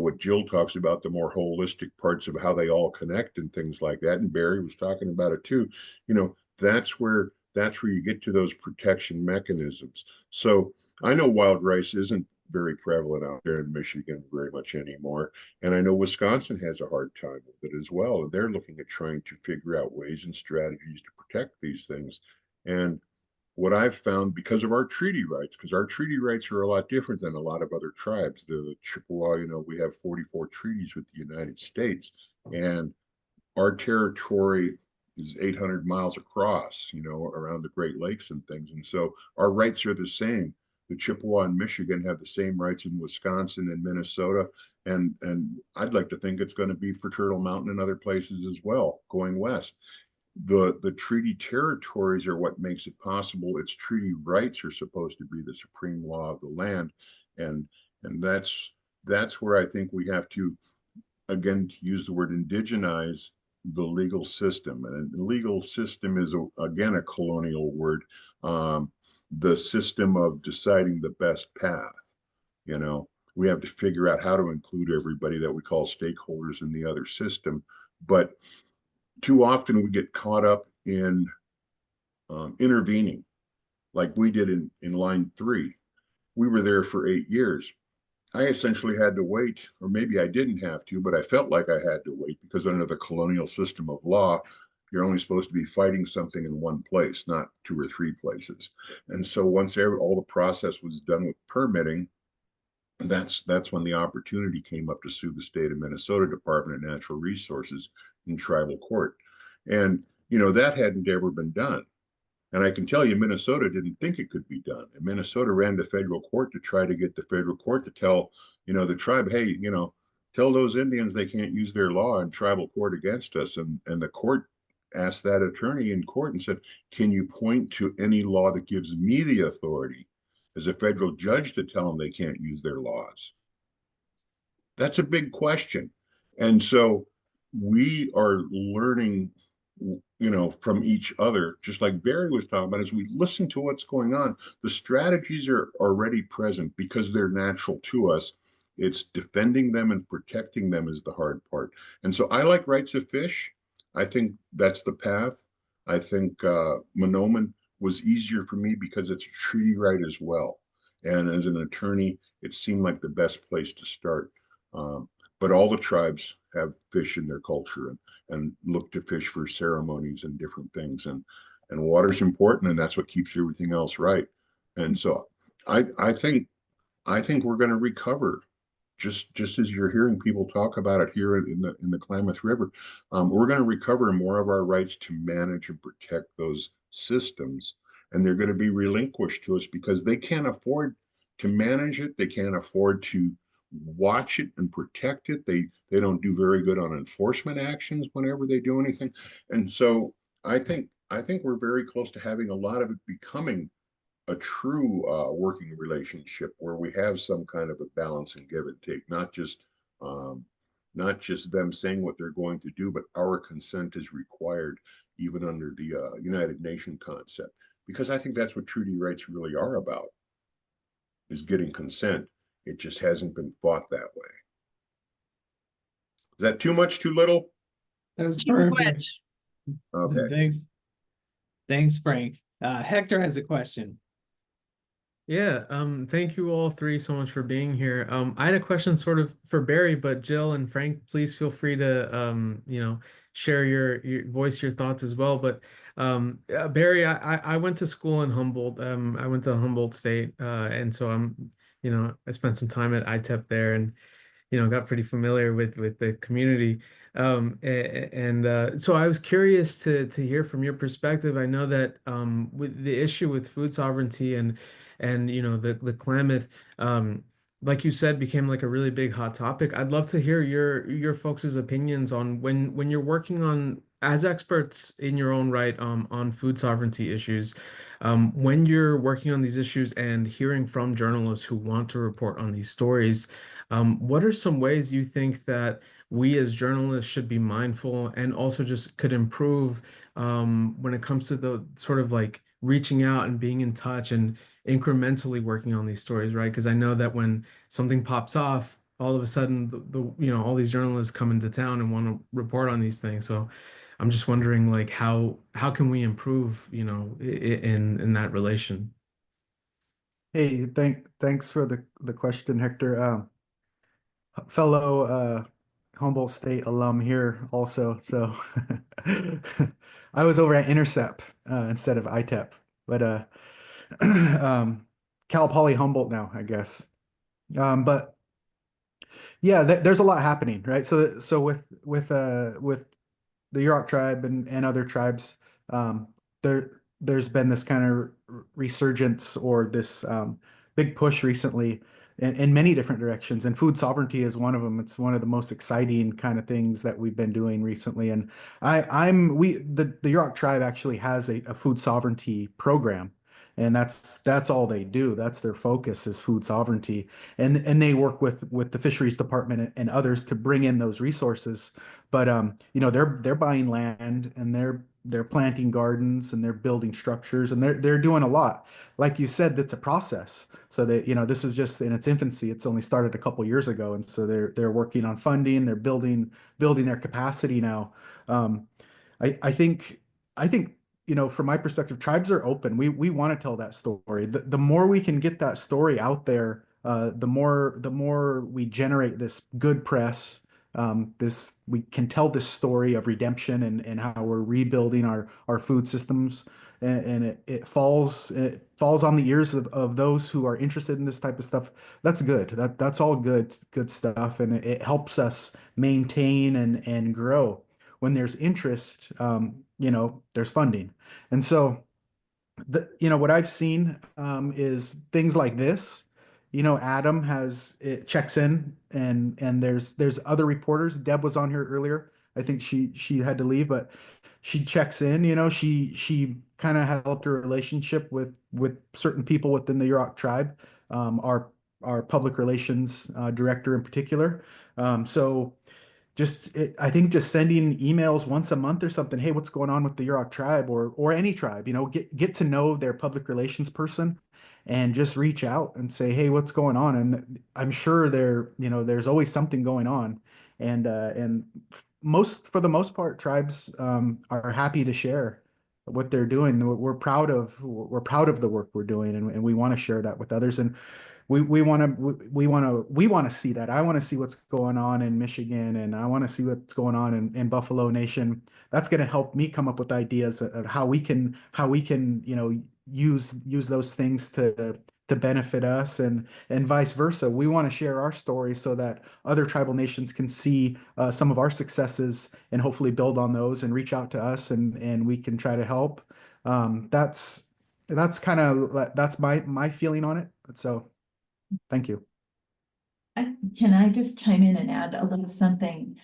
what Jill talks about, the more holistic parts of how they all connect and things like that. And Barry was talking about it too. That's where that's where you get to those protection mechanisms. So I know wild rice isn't very prevalent out there in Michigan very much anymore. And I know Wisconsin has a hard time with it as well. And they're looking at trying to figure out ways and strategies to protect these things. And what I've found, because of our treaty rights, because our treaty rights are a lot different than a lot of other tribes. The Chippewa, we have 44 treaties with the United States, and our territory is 800 miles across, around the Great Lakes and things. And so our rights are the same. The Chippewa in Michigan have the same rights in Wisconsin and Minnesota. And I'd like to think it's going to be for Turtle Mountain and other places as well, going west. The treaty territories are what makes it possible. Its treaty rights are supposed to be the supreme law of the land. And that's where I think we have to, again, to use the word indigenize the legal system. And the legal system is, again, a colonial word. The system of deciding the best path. We have to figure out how to include everybody that we call stakeholders in the other system. But too often we get caught up in intervening, like we did in Line 3. We were there for 8 years. I essentially had to wait, or maybe I didn't have to, but I felt like I had to wait because under the colonial system of law, you're only supposed to be fighting something in one place, not 2 or 3 places. And so once all the process was done with permitting, that's when the opportunity came up to sue the state of Minnesota Department of Natural Resources in tribal court. And, that hadn't ever been done. And I can tell you, Minnesota didn't think it could be done. And Minnesota ran to federal court to try to get the federal court to tell, the tribe, hey, tell those Indians they can't use their law in tribal court against us. And the court asked that attorney in court and said, can you point to any law that gives me the authority as a federal judge to tell them they can't use their laws? That's a big question. And so we are learning, from each other, just like Barry was talking about, as we listen to what's going on, the strategies are already present because they're natural to us. It's defending them and protecting them is the hard part. And so I like rights of fish. I think that's the path. I think Monoman was easier for me because it's a treaty right as well. And as an attorney, it seemed like the best place to start. But all the tribes have fish in their culture and look to fish for ceremonies and different things. And water's important, and that's what keeps everything else right. And so I think we're going to recover, just as you're hearing people talk about it here in the Klamath River. We're going to recover more of our rights to manage and protect those systems, and they're going to be relinquished to us because they can't afford to manage it. They can't afford to watch it and protect it. They don't do very good on enforcement actions whenever they do anything. And so I think we're very close to having a lot of it becoming a true working relationship where we have some kind of a balance and give and take, not just them saying what they're going to do, but our consent is required even under the United Nations concept. Because I think that's what treaty rights really are about, is getting consent. It just hasn't been fought that way. Is that too much, too little? That was Too perfect. much. Okay. Thanks, Frank. Hector has a question. Yeah, thank you all three so much for being here. I had a question sort of for Barry, but Jill and Frank, please feel free to share your voice, your thoughts as well. But Barry, I went to school in Humboldt. I went to Humboldt State, and so I spent some time at ITEP there, and got pretty familiar with the community. So I was curious to hear from your perspective. I know that with the issue with food sovereignty and the Klamath, like you said, became like a really big hot topic. I'd love to hear your folks' opinions on when you're working on, as experts in your own right, on food sovereignty issues, when you're working on these issues and hearing from journalists who want to report on these stories. What are some ways you think that we as journalists should be mindful and also just could improve when it comes to the sort of like reaching out and being in touch and incrementally working on these stories, right? Because I know that when something pops off, all of a sudden all these journalists come into town and want to report on these things. So I'm just wondering like how can we improve, in that relation? Hey, thanks for the question, Hector. Fellow Humboldt State alum here also. So I was over at Intercept instead of ITEP, but um, Cal Poly Humboldt now, I guess. But yeah, there's a lot happening, right? So with the Yurok tribe and other tribes, there's been this kind of resurgence or this big push recently in many different directions, and food sovereignty is one of them. It's one of the most exciting kind of things that we've been doing recently. And the Yurok tribe actually has a food sovereignty program. And that's all they do. That's their focus is food sovereignty, and they work with the fisheries department and others to bring in those resources. But they're buying land and they're planting gardens and they're building structures and they're doing a lot. Like you said, that's a process. So that this is just in its infancy. It's only started a couple years ago, and so they're working on funding. They're building their capacity now. Um, I think from my perspective, tribes are open. We want to tell that story. The more we can get that story out there, the more we generate this good press. This we can tell this story of redemption and how we're rebuilding our food systems, and it falls on the ears of those who are interested in this type of stuff. That's good. That's all good stuff, and it helps us maintain and grow. When there's interest, there's funding, and so what I've seen is things like this. Adam has it checks in, and there's other reporters. Deb was on here earlier. I think she had to leave, but she checks in. She kind of helped her relationship with certain people within the Yurok tribe, our public relations director in particular. So I think just sending emails once a month or something. Hey, what's going on with the Yurok tribe or any tribe? Get to know their public relations person, and just reach out and say, hey, what's going on? And I'm sure there's always something going on, and for the most part, tribes are happy to share what they're doing. We're proud of the work we're doing, and we want to share that with others. And we want to see that. I want to see what's going on in Michigan, and I want to see what's going on in Buffalo Nation. That's going to help me come up with ideas of how we can use those things to benefit us, and vice versa. We want to share our story so that other tribal nations can see some of our successes and hopefully build on those and reach out to us, and we can try to help. That's kind of that's my feeling on it. So. Thank you. Can I just chime in and add a little something?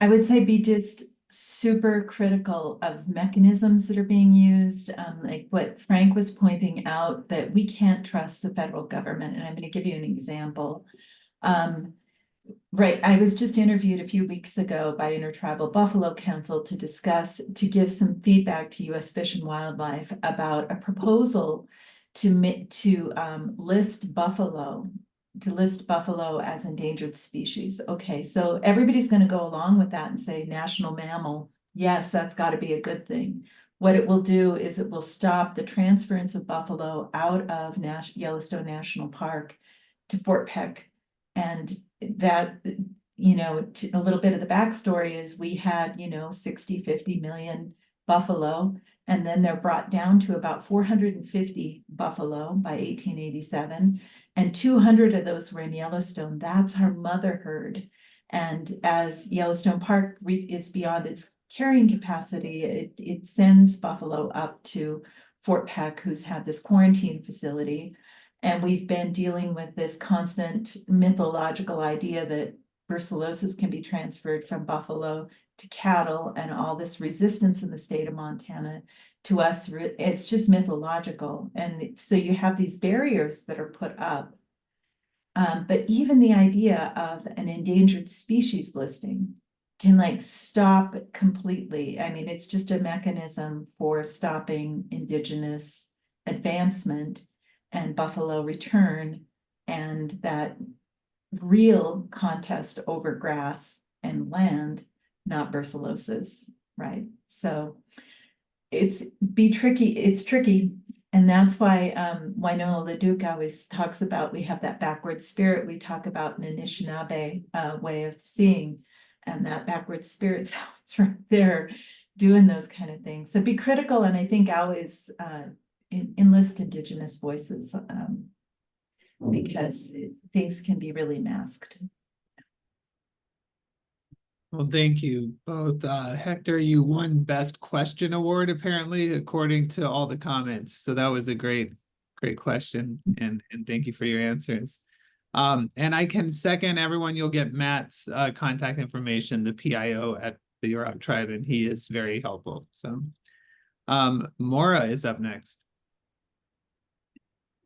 I would say be just super critical of mechanisms that are being used, like what Frank was pointing out, that we can't trust the federal government. And I'm going to give you an example. Right, I was just interviewed a few weeks ago by Intertribal Buffalo Council to give some feedback to U.S. Fish and Wildlife about a proposal to list buffalo as endangered species. Okay, so everybody's going to go along with that and say national mammal. Yes, that's got to be a good thing. What it will do is it will stop the transference of buffalo out of Yellowstone National Park to Fort Peck. And that, a little bit of the backstory is we had, 50 million buffalo, and then they're brought down to about 450 buffalo by 1887, and 200 of those were in Yellowstone. That's our mother herd. And as Yellowstone Park is beyond its carrying capacity, it sends buffalo up to Fort Peck, who's had this quarantine facility. And we've been dealing with this constant mythological idea that brucellosis can be transferred from buffalo to cattle, and all this resistance in the state of Montana to us. It's just mythological. And so you have these barriers that are put up. But even the idea of an endangered species listing can stop completely. I mean, it's just a mechanism for stopping indigenous advancement and buffalo return, and that real contest over grass and land, not brucellosis, right? So it's tricky. And that's why Winona LaDuke always talks about, we have that backward spirit. We talk about an Anishinaabe way of seeing, and that backward spirit's always right there doing those kind of things. So be critical, and I think always enlist Indigenous voices because things can be really masked. Well, thank you both. Hector, you won Best Question Award, apparently, according to all the comments. So that was a great question, and thank you for your answers. And I can second everyone, you'll get Matt's contact information, the PIO at the Yurok tribe, and he is very helpful. So Maura is up next.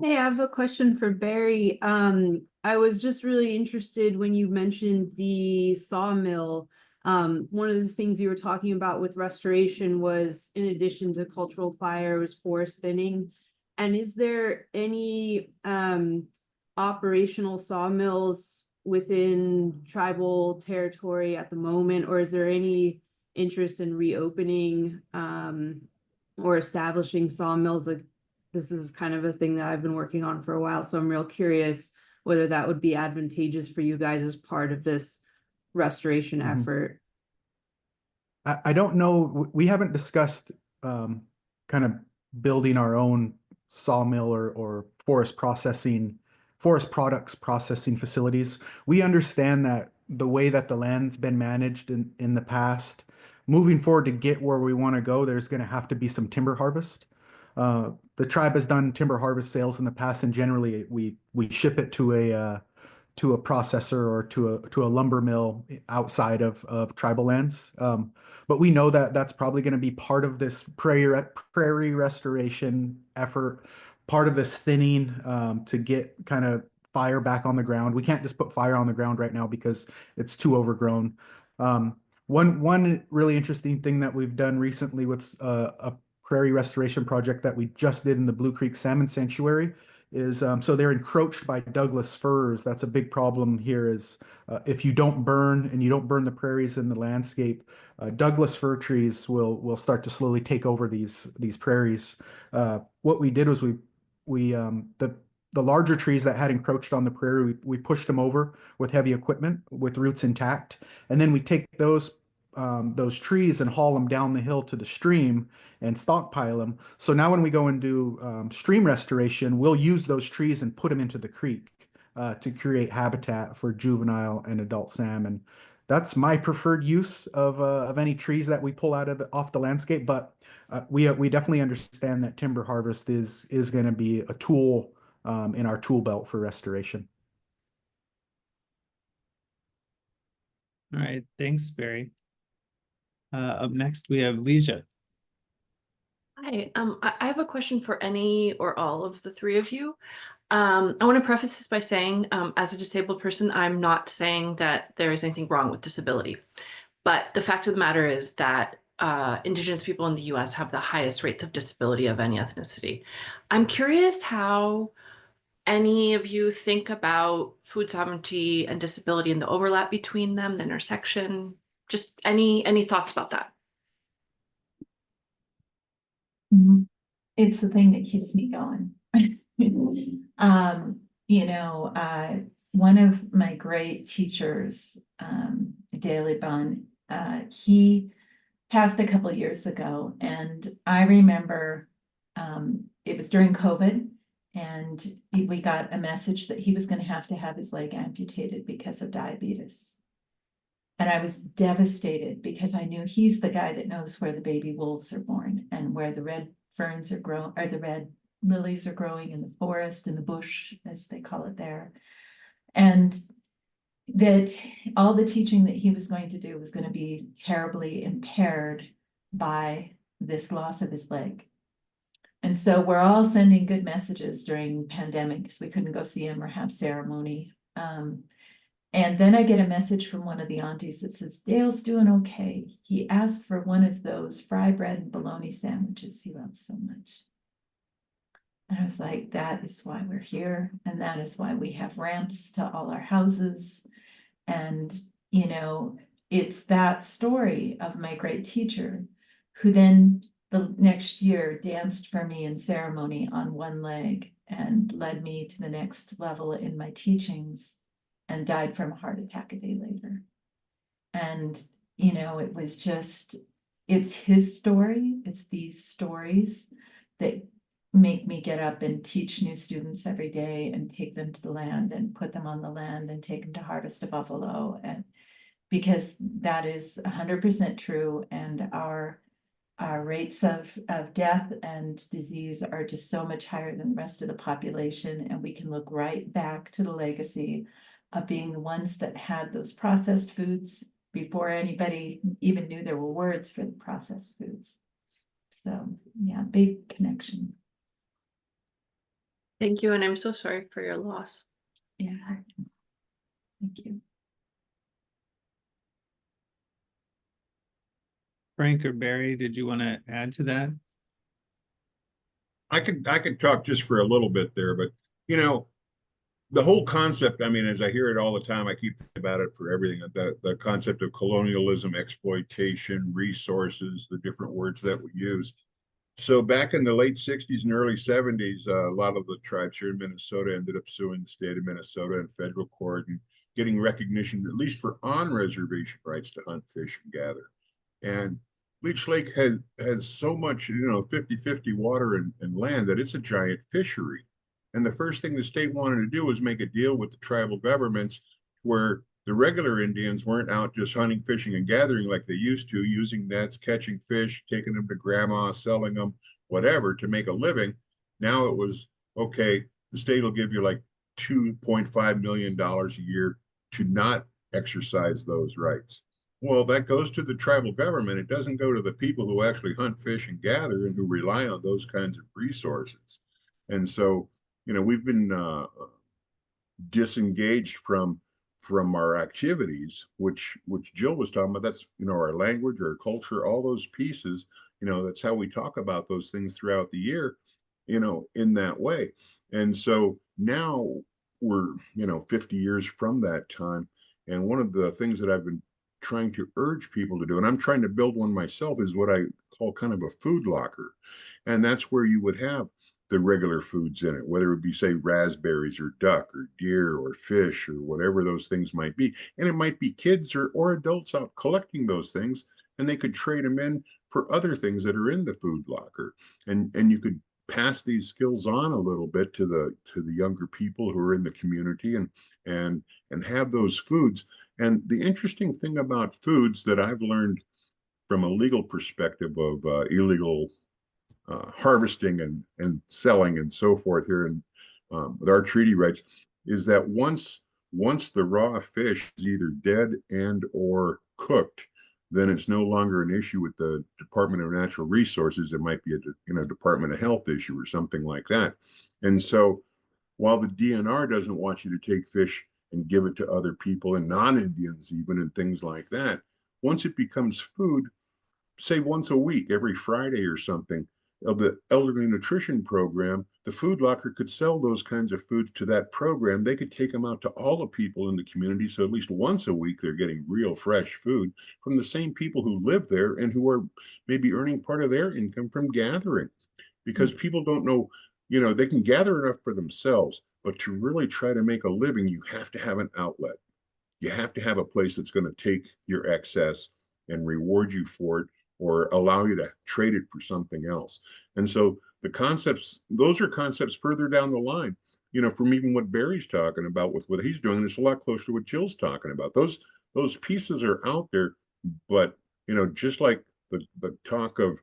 Hey, I have a question for Barry. I was just really interested when you mentioned the sawmill. One of the things you were talking about with restoration was, in addition to cultural fire, was forest thinning. And is there any operational sawmills within tribal territory at the moment, or is there any interest in reopening or establishing sawmills? Like, this is kind of a thing that I've been working on for a while, so I'm real curious whether that would be advantageous for you guys as part of this restoration effort. I don't know. We haven't discussed kind of building our own sawmill or forest products processing facilities. We understand that the way that the land's been managed in the past, moving forward to get where we want to go, there's going to have to be some timber harvest. The tribe has done timber harvest sales in the past, and generally we ship it to a processor or to a lumber mill outside of tribal lands. But we know that that's probably going to be part of this prairie restoration effort, part of this thinning to get kind of fire back on the ground. We can't just put fire on the ground right now because it's too overgrown. One really interesting thing that we've done recently with a prairie restoration project that we just did in the Blue Creek Salmon Sanctuary is so they're encroached by Douglas firs. That's a big problem here is if you don't burn the prairies in the landscape, Douglas fir trees will start to slowly take over these prairies. What we did was the larger trees that had encroached on the prairie, we pushed them over with heavy equipment with roots intact, and then we take those trees and haul them down the hill to the stream and stockpile them. So now when we go and do stream restoration, we'll use those trees and put them into the creek to create habitat for juvenile and adult salmon. That's my preferred use of any trees that we pull off the landscape. But we definitely understand that timber harvest is going to be a tool in our tool belt for restoration. All right, thanks, Barry. Up next, we have Leisha. Hi, I have a question for any or all of the three of you. I want to preface this by saying, as a disabled person, I'm not saying that there is anything wrong with disability. But the fact of the matter is that Indigenous people in the US have the highest rates of disability of any ethnicity. I'm curious how any of you think about food sovereignty and disability and the overlap between them, the intersection. Just any thoughts about that? It's the thing that keeps me going. One of my great teachers, Daily Bun, he passed a couple years ago, and I remember it was during COVID, and we got a message that he was going to have his leg amputated because of diabetes. And I was devastated because I knew he's the guy that knows where the baby wolves are born and where the red ferns are growing, or the red lilies are growing in the forest, in the bush, as they call it there. And that all the teaching that he was going to do was going to be terribly impaired by this loss of his leg. And so we're all sending good messages during pandemic because we couldn't go see him or have ceremony. And then I get a message from one of the aunties that says, Dale's doing okay. He asked for one of those fry bread and bologna sandwiches he loves so much. And I was like, that is why we're here. And that is why we have ramps to all our houses. And, it's that story of my great teacher who then the next year danced for me in ceremony on one leg and led me to the next level in my teachings, and died from a heart attack a day later. And, you know, it was just, it's his story. It's these stories that make me get up and teach new students every day and take them to the land and put them on the land and take them to harvest a buffalo. And because that is 100% true. And our rates of death and disease are just so much higher than the rest of the population. And we can look right back to the legacy of being the ones that had those processed foods before anybody even knew there were words for the processed foods. So yeah, big connection. Thank you, and I'm so sorry for your loss. Yeah. Thank you. Frank or Barry, did you want to add to that? I could talk just for a little bit there, but you know, the whole concept, I mean, as I hear it all the time, I keep thinking about it for everything. The concept of colonialism, exploitation, resources, the different words that we use. So back in the late 60s and early 70s, a lot of the tribes here in Minnesota ended up suing the state of Minnesota in federal court and getting recognition, at least for on-reservation rights to hunt, fish, and gather. And Leech Lake has so much, 50-50 water and land that it's a giant fishery. And the first thing the state wanted to do was make a deal with the tribal governments where the regular Indians weren't out just hunting, fishing, and gathering like they used to, using nets, catching fish, taking them to grandma, selling them, whatever, to make a living. Now it was, okay, the state will give you like $2.5 million a year to not exercise those rights. Well, that goes to the tribal government. It doesn't go to the people who actually hunt, fish, and gather and who rely on those kinds of resources. And so, we've been disengaged from our activities, which Jill was talking about. That's our language, our culture, all those pieces. That's how we talk about those things throughout the year. In that way. And so now we're 50 years from that time, and one of the things that I've been trying to urge people to do, and I'm trying to build one myself, is what I call kind of a food locker. And that's where you would have the regular foods in it, whether it be, say, raspberries or duck or deer or fish or whatever those things might be. And it might be kids or adults out collecting those things, and they could trade them in for other things that are in the food locker. And you could pass these skills on a little bit to the younger people who are in the community and have those foods. And the interesting thing about foods that I've learned from a legal perspective of illegal harvesting and selling and so forth here in with our treaty rights is that once the raw fish is either dead and or cooked, then it's no longer an issue with the Department of Natural Resources. It might be a Department of Health issue or something like that. And so while the DNR doesn't want you to take fish and give it to other people and non-Indians even and things like that, once it becomes food, say once a week, every Friday or something, of the elderly nutrition program, the food locker could sell those kinds of foods to that program. They could take them out to all the people in the community. So at least once a week, they're getting real fresh food from the same people who live there and who are maybe earning part of their income from gathering. Because people don't know, they can gather enough for themselves, but to really try to make a living, you have to have an outlet. You have to have a place that's going to take your excess and reward you for it, or allow you to trade it for something else. And so those are concepts further down the line, from even what Barry's talking about with what he's doing. It's a lot closer to what Jill's talking about. Those pieces are out there, but just like the talk of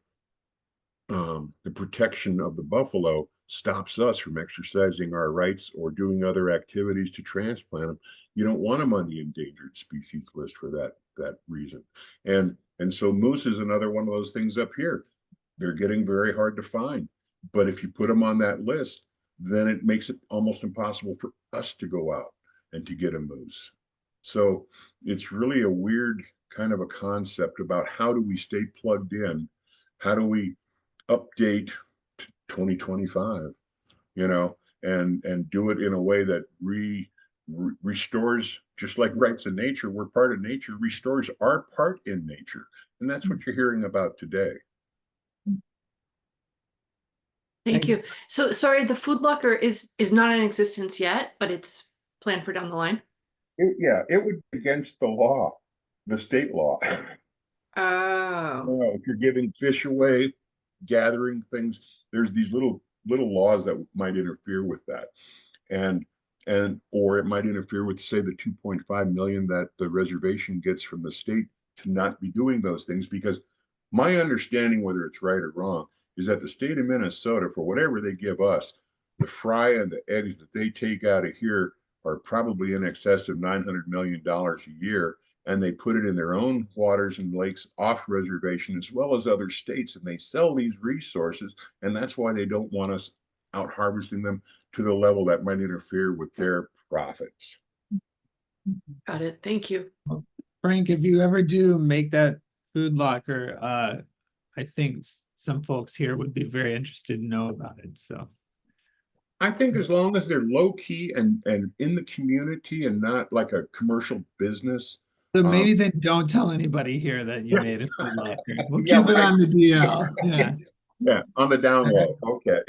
the protection of the buffalo stops us from exercising our rights or doing other activities to transplant them. You don't want them on the endangered species list for that reason. And so moose is another one of those things up here. They're getting very hard to find. But if you put them on that list, then it makes it almost impossible for us to go out and to get a moose. So it's really a weird kind of a concept about how do we stay plugged in? How do we update 2025, and do it in a way that restores, just like rights in nature, we're part of nature, restores our part in nature. And that's what you're hearing about today. Thank Thanks. you. So sorry, the food locker is not in existence yet, but it's planned for down the line. Yeah, it would be against the law, the state law. Oh, If you're giving fish away, gathering things, there's these little laws that might interfere with that. And or it might interfere with, say, the 2.5 million that the reservation gets from the state to not be doing those things. Because my understanding, whether it's right or wrong, is that the state of Minnesota, for whatever they give us, the fry and the eggs that they take out of here are probably in excess of $900 million a year. And they put it in their own waters and lakes off reservation, as well as other states. And they sell these resources. And that's why they don't want us out harvesting them to the level that might interfere with their profits. got it. Thank you. Frank, if you ever do make that food locker, I think some folks here would be very interested to know about it. So I think as long as they're low key and in the community and not like a commercial business. maybe then don't tell anybody here that you made a food locker. We'll Yeah, keep it right. on the DL. Yeah. Yeah, on the down low. Okay,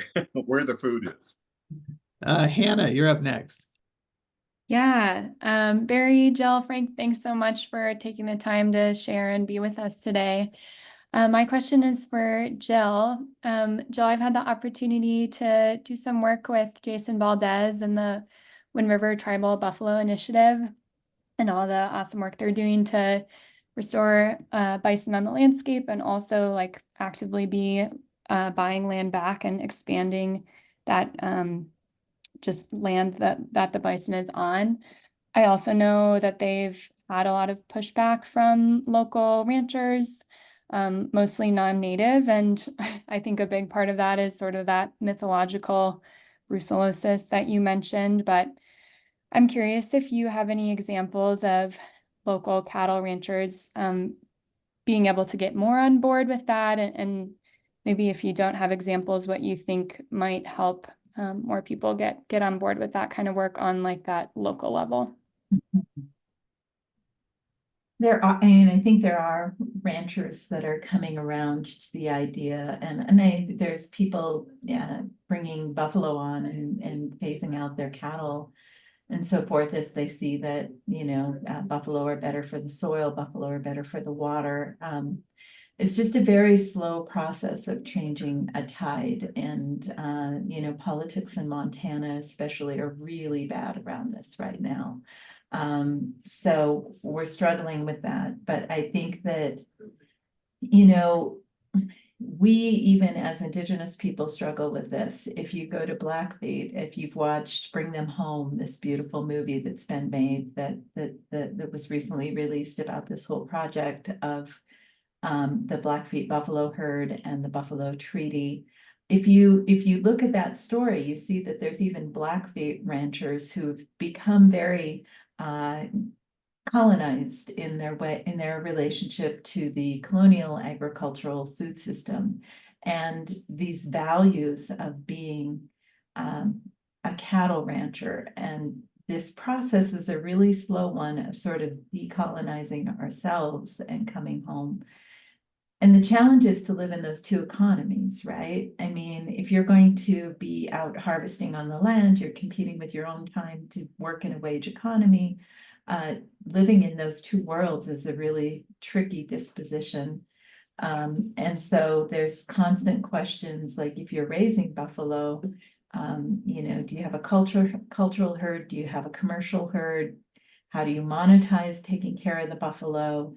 where the food is. Hannah, you're up next. Yeah, Barry, Jill, Frank, thanks so much for taking the time to share and be with us today. My question is for Jill. Jill, I've had the opportunity to do some work with Jason Valdez and the Wind River Tribal Buffalo Initiative and all the awesome work they're doing to restore bison on the landscape and also like actively be buying land back and expanding that just land that the bison is on. I also know that they've had a lot of pushback from local ranchers, mostly non-native. And I think a big part of that is sort of that mythological brucellosis that you mentioned. But I'm curious if you have any examples of local cattle ranchers being able to get more on board with that, and maybe if you don't have examples, what you think might help more people get on board with that kind of work on like that local level. There are, I think there are ranchers that are coming around to the idea, and there's people bringing buffalo on and phasing out their cattle and so forth as they see that, buffalo are better for the soil, buffalo are better for the water. It's just a very slow process of changing a tide, and politics in Montana especially are really bad around this right now. So we're struggling with that, but I think that, we even as Indigenous people struggle with this. If you go to Blackfeet, if you've watched Bring Them Home, this beautiful movie that's been made that was recently released about this whole project of the Blackfeet buffalo herd and the Buffalo Treaty. If you look at that story, you see that there's even Blackfeet ranchers who've become very colonized in their relationship to the colonial agricultural food system, and these values of being a cattle rancher. And this process is a really slow one of sort of decolonizing ourselves and coming home. And the challenge is to live in those two economies, right? I mean, if you're going to be out harvesting on the land, you're competing with your own time to work in a wage economy. Living in those two worlds is a really tricky disposition. And so there's constant questions like, if you're raising buffalo, do you have a cultural herd? Do you have a commercial herd? How do you monetize taking care of the buffalo?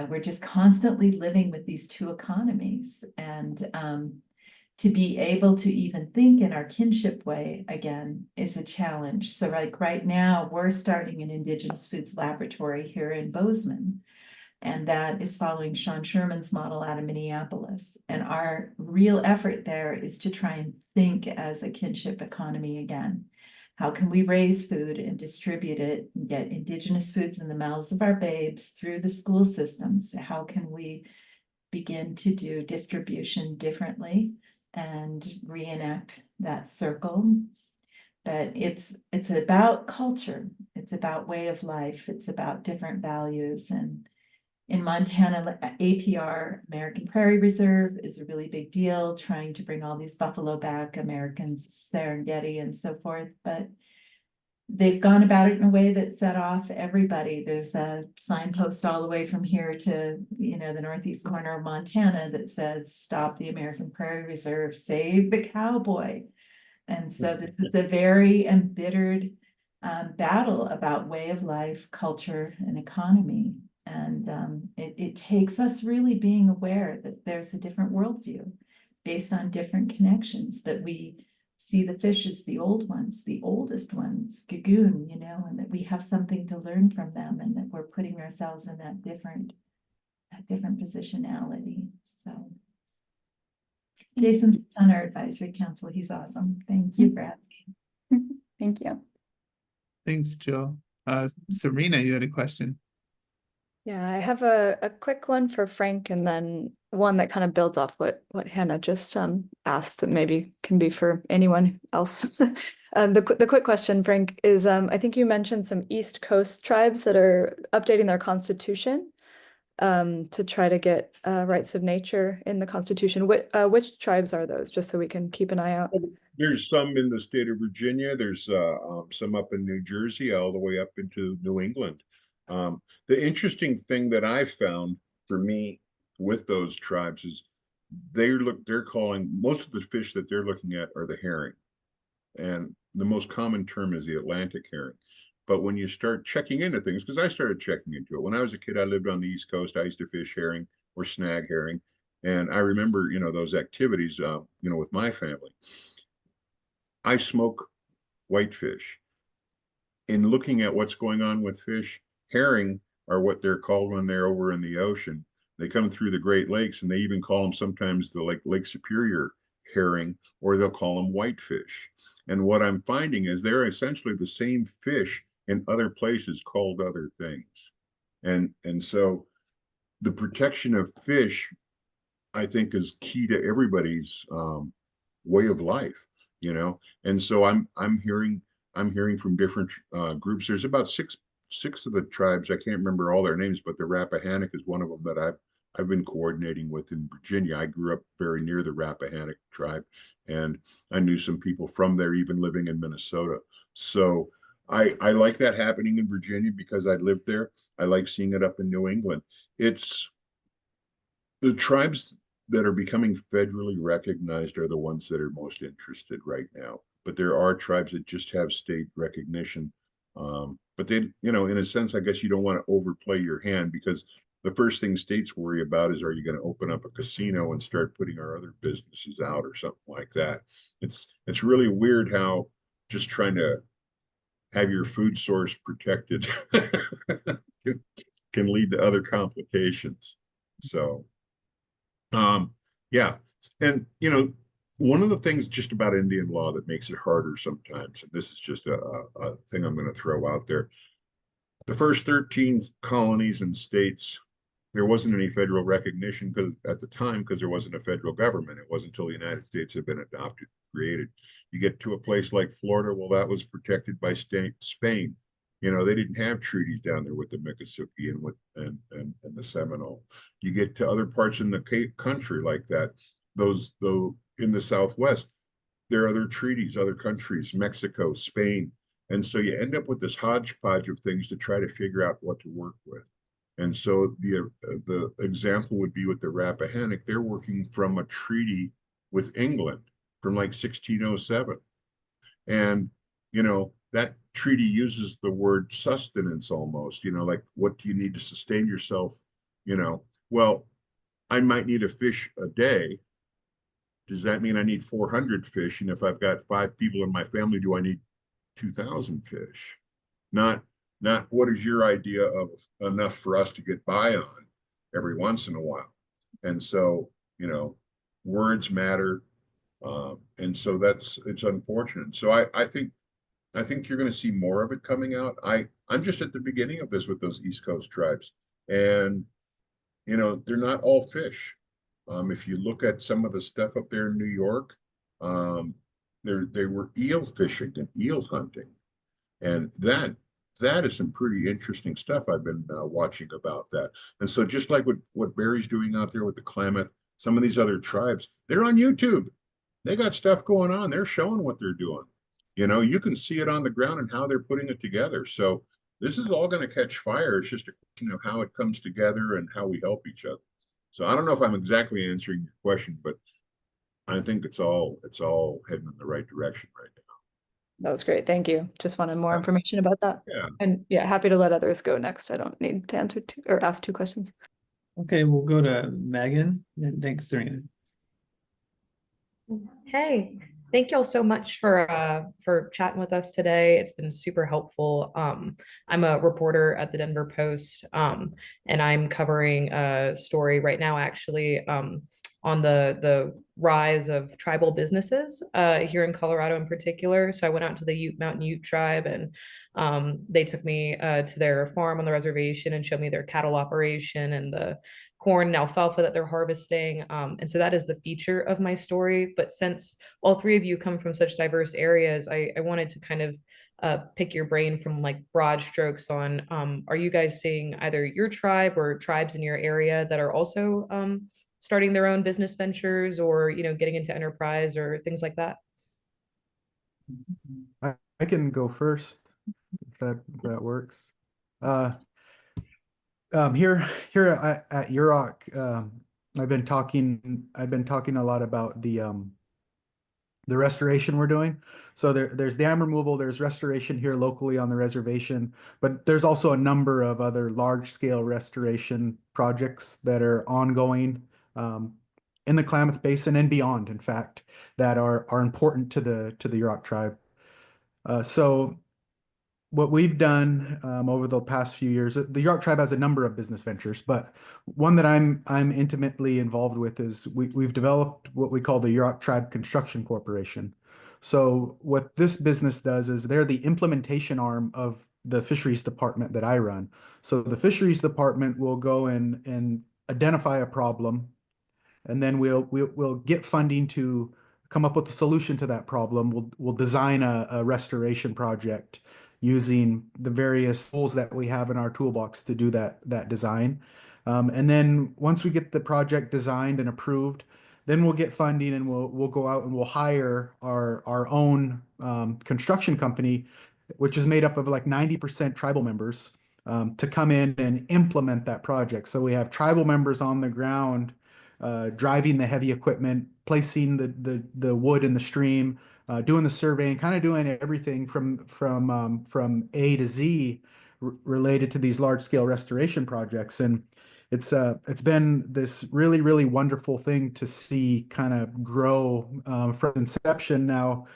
We're just constantly living with these two economies, and to be able to even think in our kinship way again is a challenge. So like right now, we're starting an Indigenous Foods Laboratory here in Bozeman, and that is following Sean Sherman's model out of Minneapolis. And our real effort there is to try and think as a kinship economy again. How can we raise food and distribute it and get Indigenous foods in the mouths of our babes through the school systems? How can we begin to do distribution differently and reenact that circle? But it's about culture. It's about way of life. It's about different values. And In Montana, APR, American Prairie Reserve, is a really big deal, trying to bring all these buffalo back, American Serengeti and so forth. But they've gone about it in a way that set off everybody. There's a signpost all the way from here to, the northeast corner of Montana that says, "Stop the American Prairie Reserve, save the cowboy." And so this is a very embittered battle about way of life, culture, and economy. And it takes us really being aware that there's a different worldview based on different connections, that we see the fish as the old ones, the oldest ones, Gagoon, and that we have something to learn from them, and that we're putting ourselves in that different positionality. So Jason sits on our advisory council. He's awesome. Thank you for asking. Thank you. Thanks, Jill. Serena, you had a question. Yeah, I have a quick one for Frank, and then one that kind of builds off what Hannah just asked, that maybe can be for anyone else. The quick question, Frank, is I think you mentioned some East Coast tribes that are updating their constitution to try to get rights of nature in the constitution. Which tribes are those, just so we can keep an eye out? There's some in the state of Virginia. There's some up in New Jersey, all the way up into New England. The interesting thing that I found for me with those tribes is they're calling, most of the fish that they're looking at are the herring. And the most common term is the Atlantic herring. But when you start checking into things, because I started checking into it. When I was a kid, I lived on the East Coast. I used to fish herring or snag herring. And I remember, those activities, with my family. I smoke whitefish. In looking at what's going on with fish, herring are what they're called when they're over in the ocean. They come through the Great Lakes, and they even call them sometimes the Lake Superior herring, or they'll call them whitefish. And what I'm finding is they're essentially the same fish in other places called other things. And so the protection of fish, I think, is key to everybody's way of life, And so I'm hearing from different groups. There's about six of the tribes. I can't remember all their names, but the Rappahannock is one of them that I've been coordinating with in Virginia. I grew up very near the Rappahannock tribe, and I knew some people from there, even living in Minnesota. So I like that happening in Virginia because I lived there. I like seeing it up in New England. It's the tribes that are becoming federally recognized are the ones that are most interested right now. But there are tribes that just have state recognition. But then, in a sense, I guess you don't want to overplay your hand, because the first thing states worry about is, are you going to open up a casino and start putting our other businesses out or something like that? It's really weird how just trying to have your food source protected can lead to other complications. So, yeah. And, one of the things just about Indian law that makes it harder sometimes, and this is just a thing I'm going to throw out there. The first 13 colonies and states, there wasn't any federal recognition at the time, because there wasn't a federal government. It wasn't until the United States had been adopted, created. You get to a place like Florida, well, that was protected by Spain. They didn't have treaties down there with the Miccosukee and the Seminole. You get to other parts in the country like that. Though in the Southwest, there are other treaties, other countries, Mexico, Spain. And so you end up with this hodgepodge of things to try to figure out what to work with. And so the example would be with the Rappahannock. They're working from a treaty with England from like 1607. And, that treaty uses the word sustenance almost, like, what do you need to sustain yourself? Well, I might need a fish a day. Does that mean I need 400 fish? And if I've got 5 people in my family, do I need 2,000 fish? Not what is your idea of enough for us to get by on every once in a while. And so, words matter. And so it's unfortunate. So I think you're going to see more of it coming out. I'm just at the beginning of this with those East Coast tribes, and they're not all fish. If you look at some of the stuff up there in New York, they were eel fishing and eel hunting, and that that is some pretty interesting stuff I've been watching about that. And so just like what Barry's doing out there with the Klamath, some of these other tribes, they're on YouTube. They got stuff going on. They're showing what they're doing. You know, you can see it on the ground and how they're putting it together. So this is all going to catch fire. It's just a question of how it comes together and how we help each other. So I don't know if I'm exactly answering your question, but I think it's all heading in the right direction right now. That was great. Thank you. Just wanted more Yeah. information about that. Yeah. And yeah, happy to let others go next. I don't need to answer two or ask two questions. Okay, we'll go to Megan, and thanks, Serena. Hey, thank y'all so much for chatting with us today. It's been super helpful. I'm a reporter at the Denver Post, and I'm covering a story right now actually on the rise of tribal businesses here in Colorado in particular. So I went out to the Mountain Ute tribe, and they took me to their farm on the reservation and showed me their cattle operation and the corn and alfalfa that they're harvesting. And so that is the feature of my story. But since all three of you come from such diverse areas, I wanted to kind of pick your brain from like broad strokes on, are you guys seeing either your tribe or tribes in your area that are also starting their own business ventures, or, you know, getting into enterprise or things like that? I can go first if that works. Here at UROC, I've been talking a lot about the restoration we're doing. So there's dam removal, there's restoration here locally on the reservation, but there's also a number of other large scale restoration projects that are ongoing in the Klamath Basin and beyond, in fact, that are important to the Yurok tribe. So what we've done over the past few years, the Yurok tribe has a number of business ventures, but one that I'm intimately involved with is we've developed what we call the Yurok Tribe Construction Corporation. So what this business does is they're the implementation arm of the fisheries department that I run. So the fisheries department will go and identify a problem, and then we'll get funding to come up with a solution to that problem. We'll design a restoration project using the various tools that we have in our toolbox to do that design. And then once we get the project designed and approved, then we'll get funding and we'll go out and we'll hire our own construction company, which is made up of like 90% tribal members, to come in and implement that project. So we have tribal members on the ground driving the heavy equipment, placing the wood in the stream, doing the surveying, kind of doing everything from A to Z related to these large scale restoration projects. And it's been this really, really wonderful thing to see kind of grow from inception. Now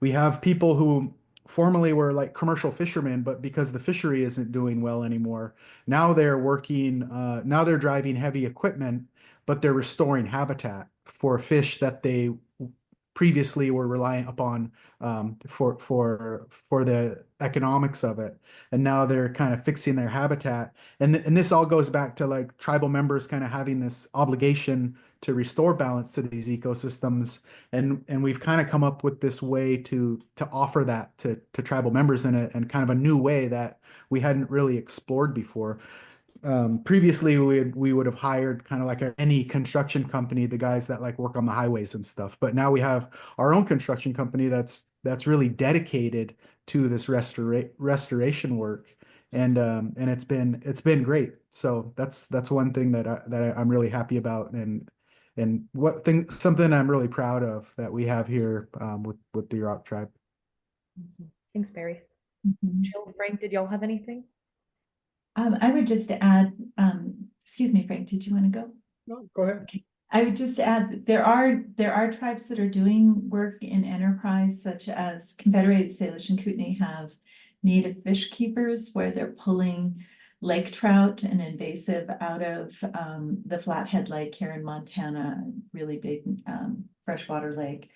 we have people who formerly were like commercial fishermen, but because the fishery isn't doing well anymore, now they're working, now they're driving heavy equipment, but they're restoring habitat for fish that they previously were reliant upon for the economics of it. And now they're kind of fixing their habitat. And this all goes back to like tribal members kind of having this obligation to restore balance to these ecosystems. And we've kind of come up with this way to offer that to tribal members in kind of a new way that we hadn't really explored before. Previously we would have hired kind of like any construction company, the guys that like work on the highways and stuff. But now we have our own construction company that's really dedicated to this restoration work, and it's been great. So that's one thing that I'm really happy about, and something I'm really proud of that we have here with the Yurok tribe. Awesome. Thanks, Barry. Mhm. Jill, Frank, did y'all have anything? I would just add, excuse me, Frank, did you want to go? No, go ahead. Okay. I would just add that there are tribes that are doing work in enterprise, such as Confederated Salish and Kootenai have native fish keepers where they're pulling lake trout, an invasive, out of the Flathead Lake here in Montana, really big freshwater lake.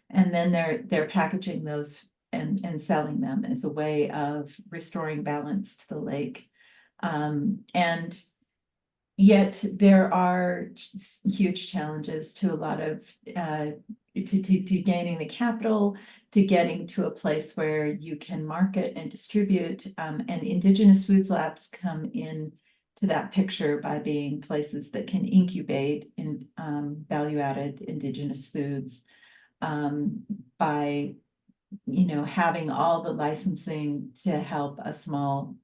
And then they're packaging those and selling them as a way of restoring balance to the lake. And Yet there are huge challenges to a lot of to gaining the capital, to getting to a place where you can market and distribute. And Indigenous Foods Labs come in to that picture by being places that can incubate in value-added Indigenous foods, by having all the licensing to help a small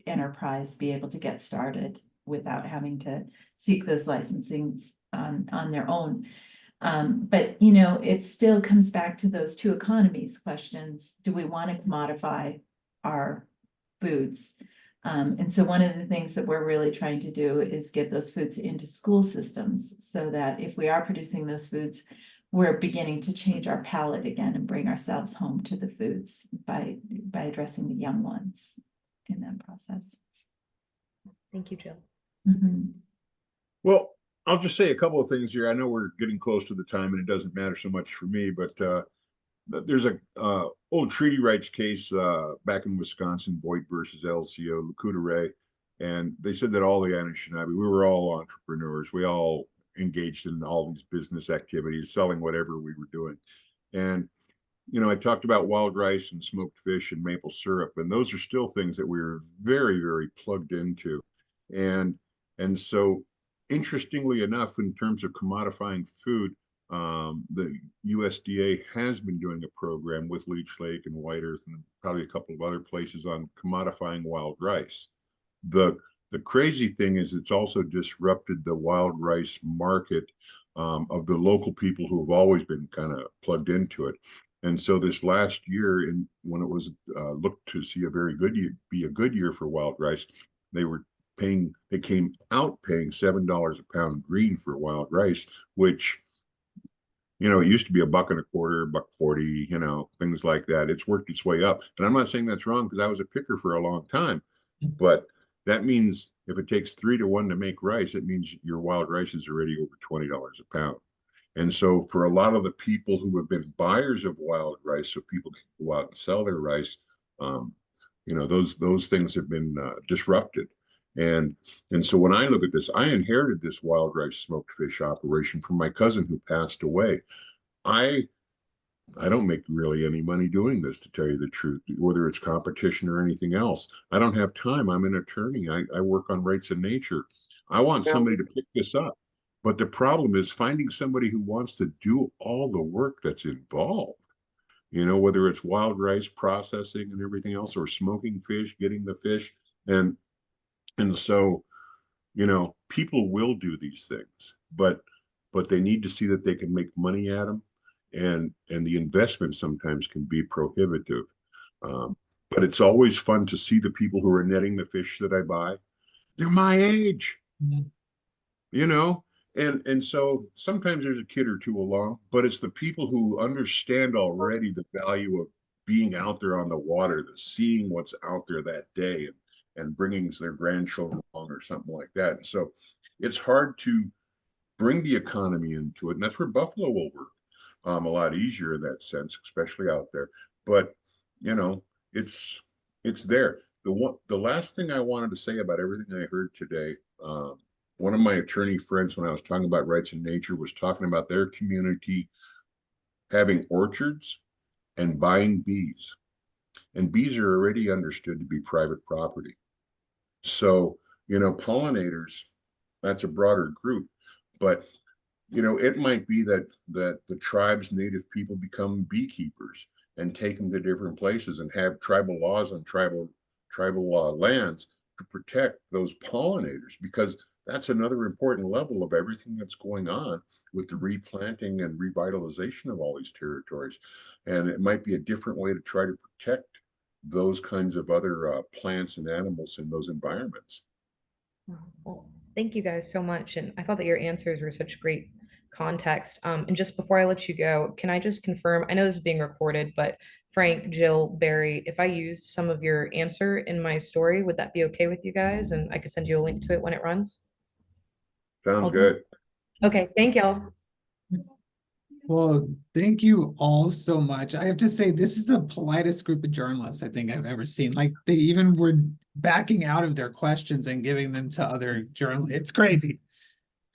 enterprise be able to get started without having to seek those licensings on their own. But it still comes back to those two economies questions. Do we want to commodify our foods? And so one of the things that we're really trying to do is get those foods into school systems, so that if we are producing those foods, we're beginning to change our palate again and bring ourselves home to the foods by addressing the young ones in that process. Thank you, Jill. Mhm. Well, I'll just say a couple of things here. I know we're getting close to the time and it doesn't matter so much for me, but there's a old treaty rights case back in Wisconsin, Voigt versus LCO, Ray, and they said that all the Anishinaabe, we were all entrepreneurs. We all engaged in all these business activities, selling whatever we were doing. And I talked about wild rice and smoked fish and maple syrup, and those are still things that we were very, very plugged into. And so, interestingly enough, in terms of commodifying food, the USDA has been doing a program with Leech Lake and White Earth and probably a couple of other places on commodifying wild rice. The crazy thing is it's also disrupted the wild rice market of the local people who have always been kind of plugged into it. And so this last year, when it was looked to see a good year for wild rice, they came out paying $7 a pound green for wild rice, which, it used to be $1.25, $1.40, things like that. It's worked its way up. And I'm not saying that's wrong, because I was a picker for a long time, but that means if it takes 3 to 1 to make rice, it means your wild rice is already over $20 a pound. And so for a lot of the people who have been buyers of wild rice, so people can go out and sell their rice, those things have been disrupted. And so when I look at this, I inherited this wild rice smoked fish operation from my cousin who passed away. I don't make really any money doing this, to tell you the truth, whether it's competition or anything else. I don't have time. I'm an attorney. I work on rights in nature. I want somebody to pick this up. But the problem is finding somebody who wants to do all the work that's involved, whether it's wild rice processing and everything else, or smoking fish, getting the fish. And so, people will do these things, but they need to see that they can make money at them. And the investment sometimes can be prohibitive. But it's always fun to see the people who are netting the fish that I buy. They're my age. And so sometimes there's a kid or two along, but it's the people who understand already the value of being out there on the water, the seeing what's out there that day, and bringing their grandchildren along or something like that. And so it's hard to bring the economy into it, and that's where Buffalo will work a lot easier in that sense, especially out there. But it's there. The last thing I wanted to say about everything I heard today, one of my attorney friends, when I was talking about rights in nature, was talking about their community having orchards and buying bees. And bees are already understood to be private property. So, pollinators, that's a broader group. But, it might be that the tribe's native people become beekeepers and take them to different places and have tribal laws on tribal lands to protect those pollinators, because that's another important level of everything that's going on with the replanting and revitalization of all these territories. And it might be a different way to try to protect those kinds of other plants and animals in those environments. Well, thank you guys so much. And I thought that your answers were such great context. And just before I let you go, can I just confirm, I know this is being recorded, but Frank, Jill, Barry, if I used some of your answer in my story, would that be okay with you guys? And I could send you a link to it when it runs? Sounds Okay. good. Okay, thank y'all. Well, thank you all so much. I have to say, this is the politest group of journalists I think I've ever seen. Like, they even were backing out of their questions and giving them to other journalists. It's crazy.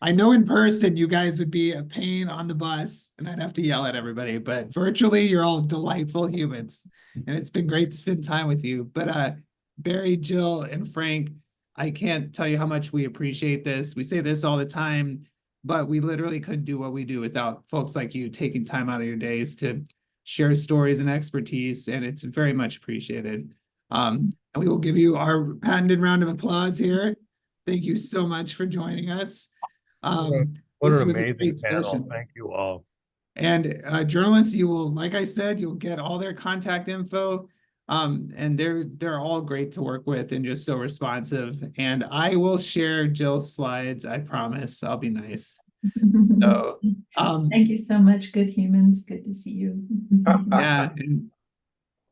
I know in person you guys would be a pain on the bus and I'd have to yell at everybody, but virtually you're all delightful humans. And it's been great to spend time with you. But Barry, Jill, and Frank, I can't tell you how much we appreciate this. We say this all the time, but we literally couldn't do what we do without folks like you taking time out of your days to share stories and expertise, and it's very much appreciated. And we will give you our patented round of applause here. Thank you so much for joining us. What This an was a amazing great panel. session. Thank you all. And journalists, you will, like I said, you'll get all their contact info. And they're all great to work with and just so responsive. And I will share Jill's slides. I promise. I'll be nice. So thank you so much, good humans. Good to see you. yeah, and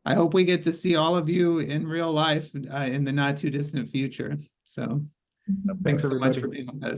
I hope we get to see all of you in real life in the not too distant future. So Thanks, so much everybody. for being with us.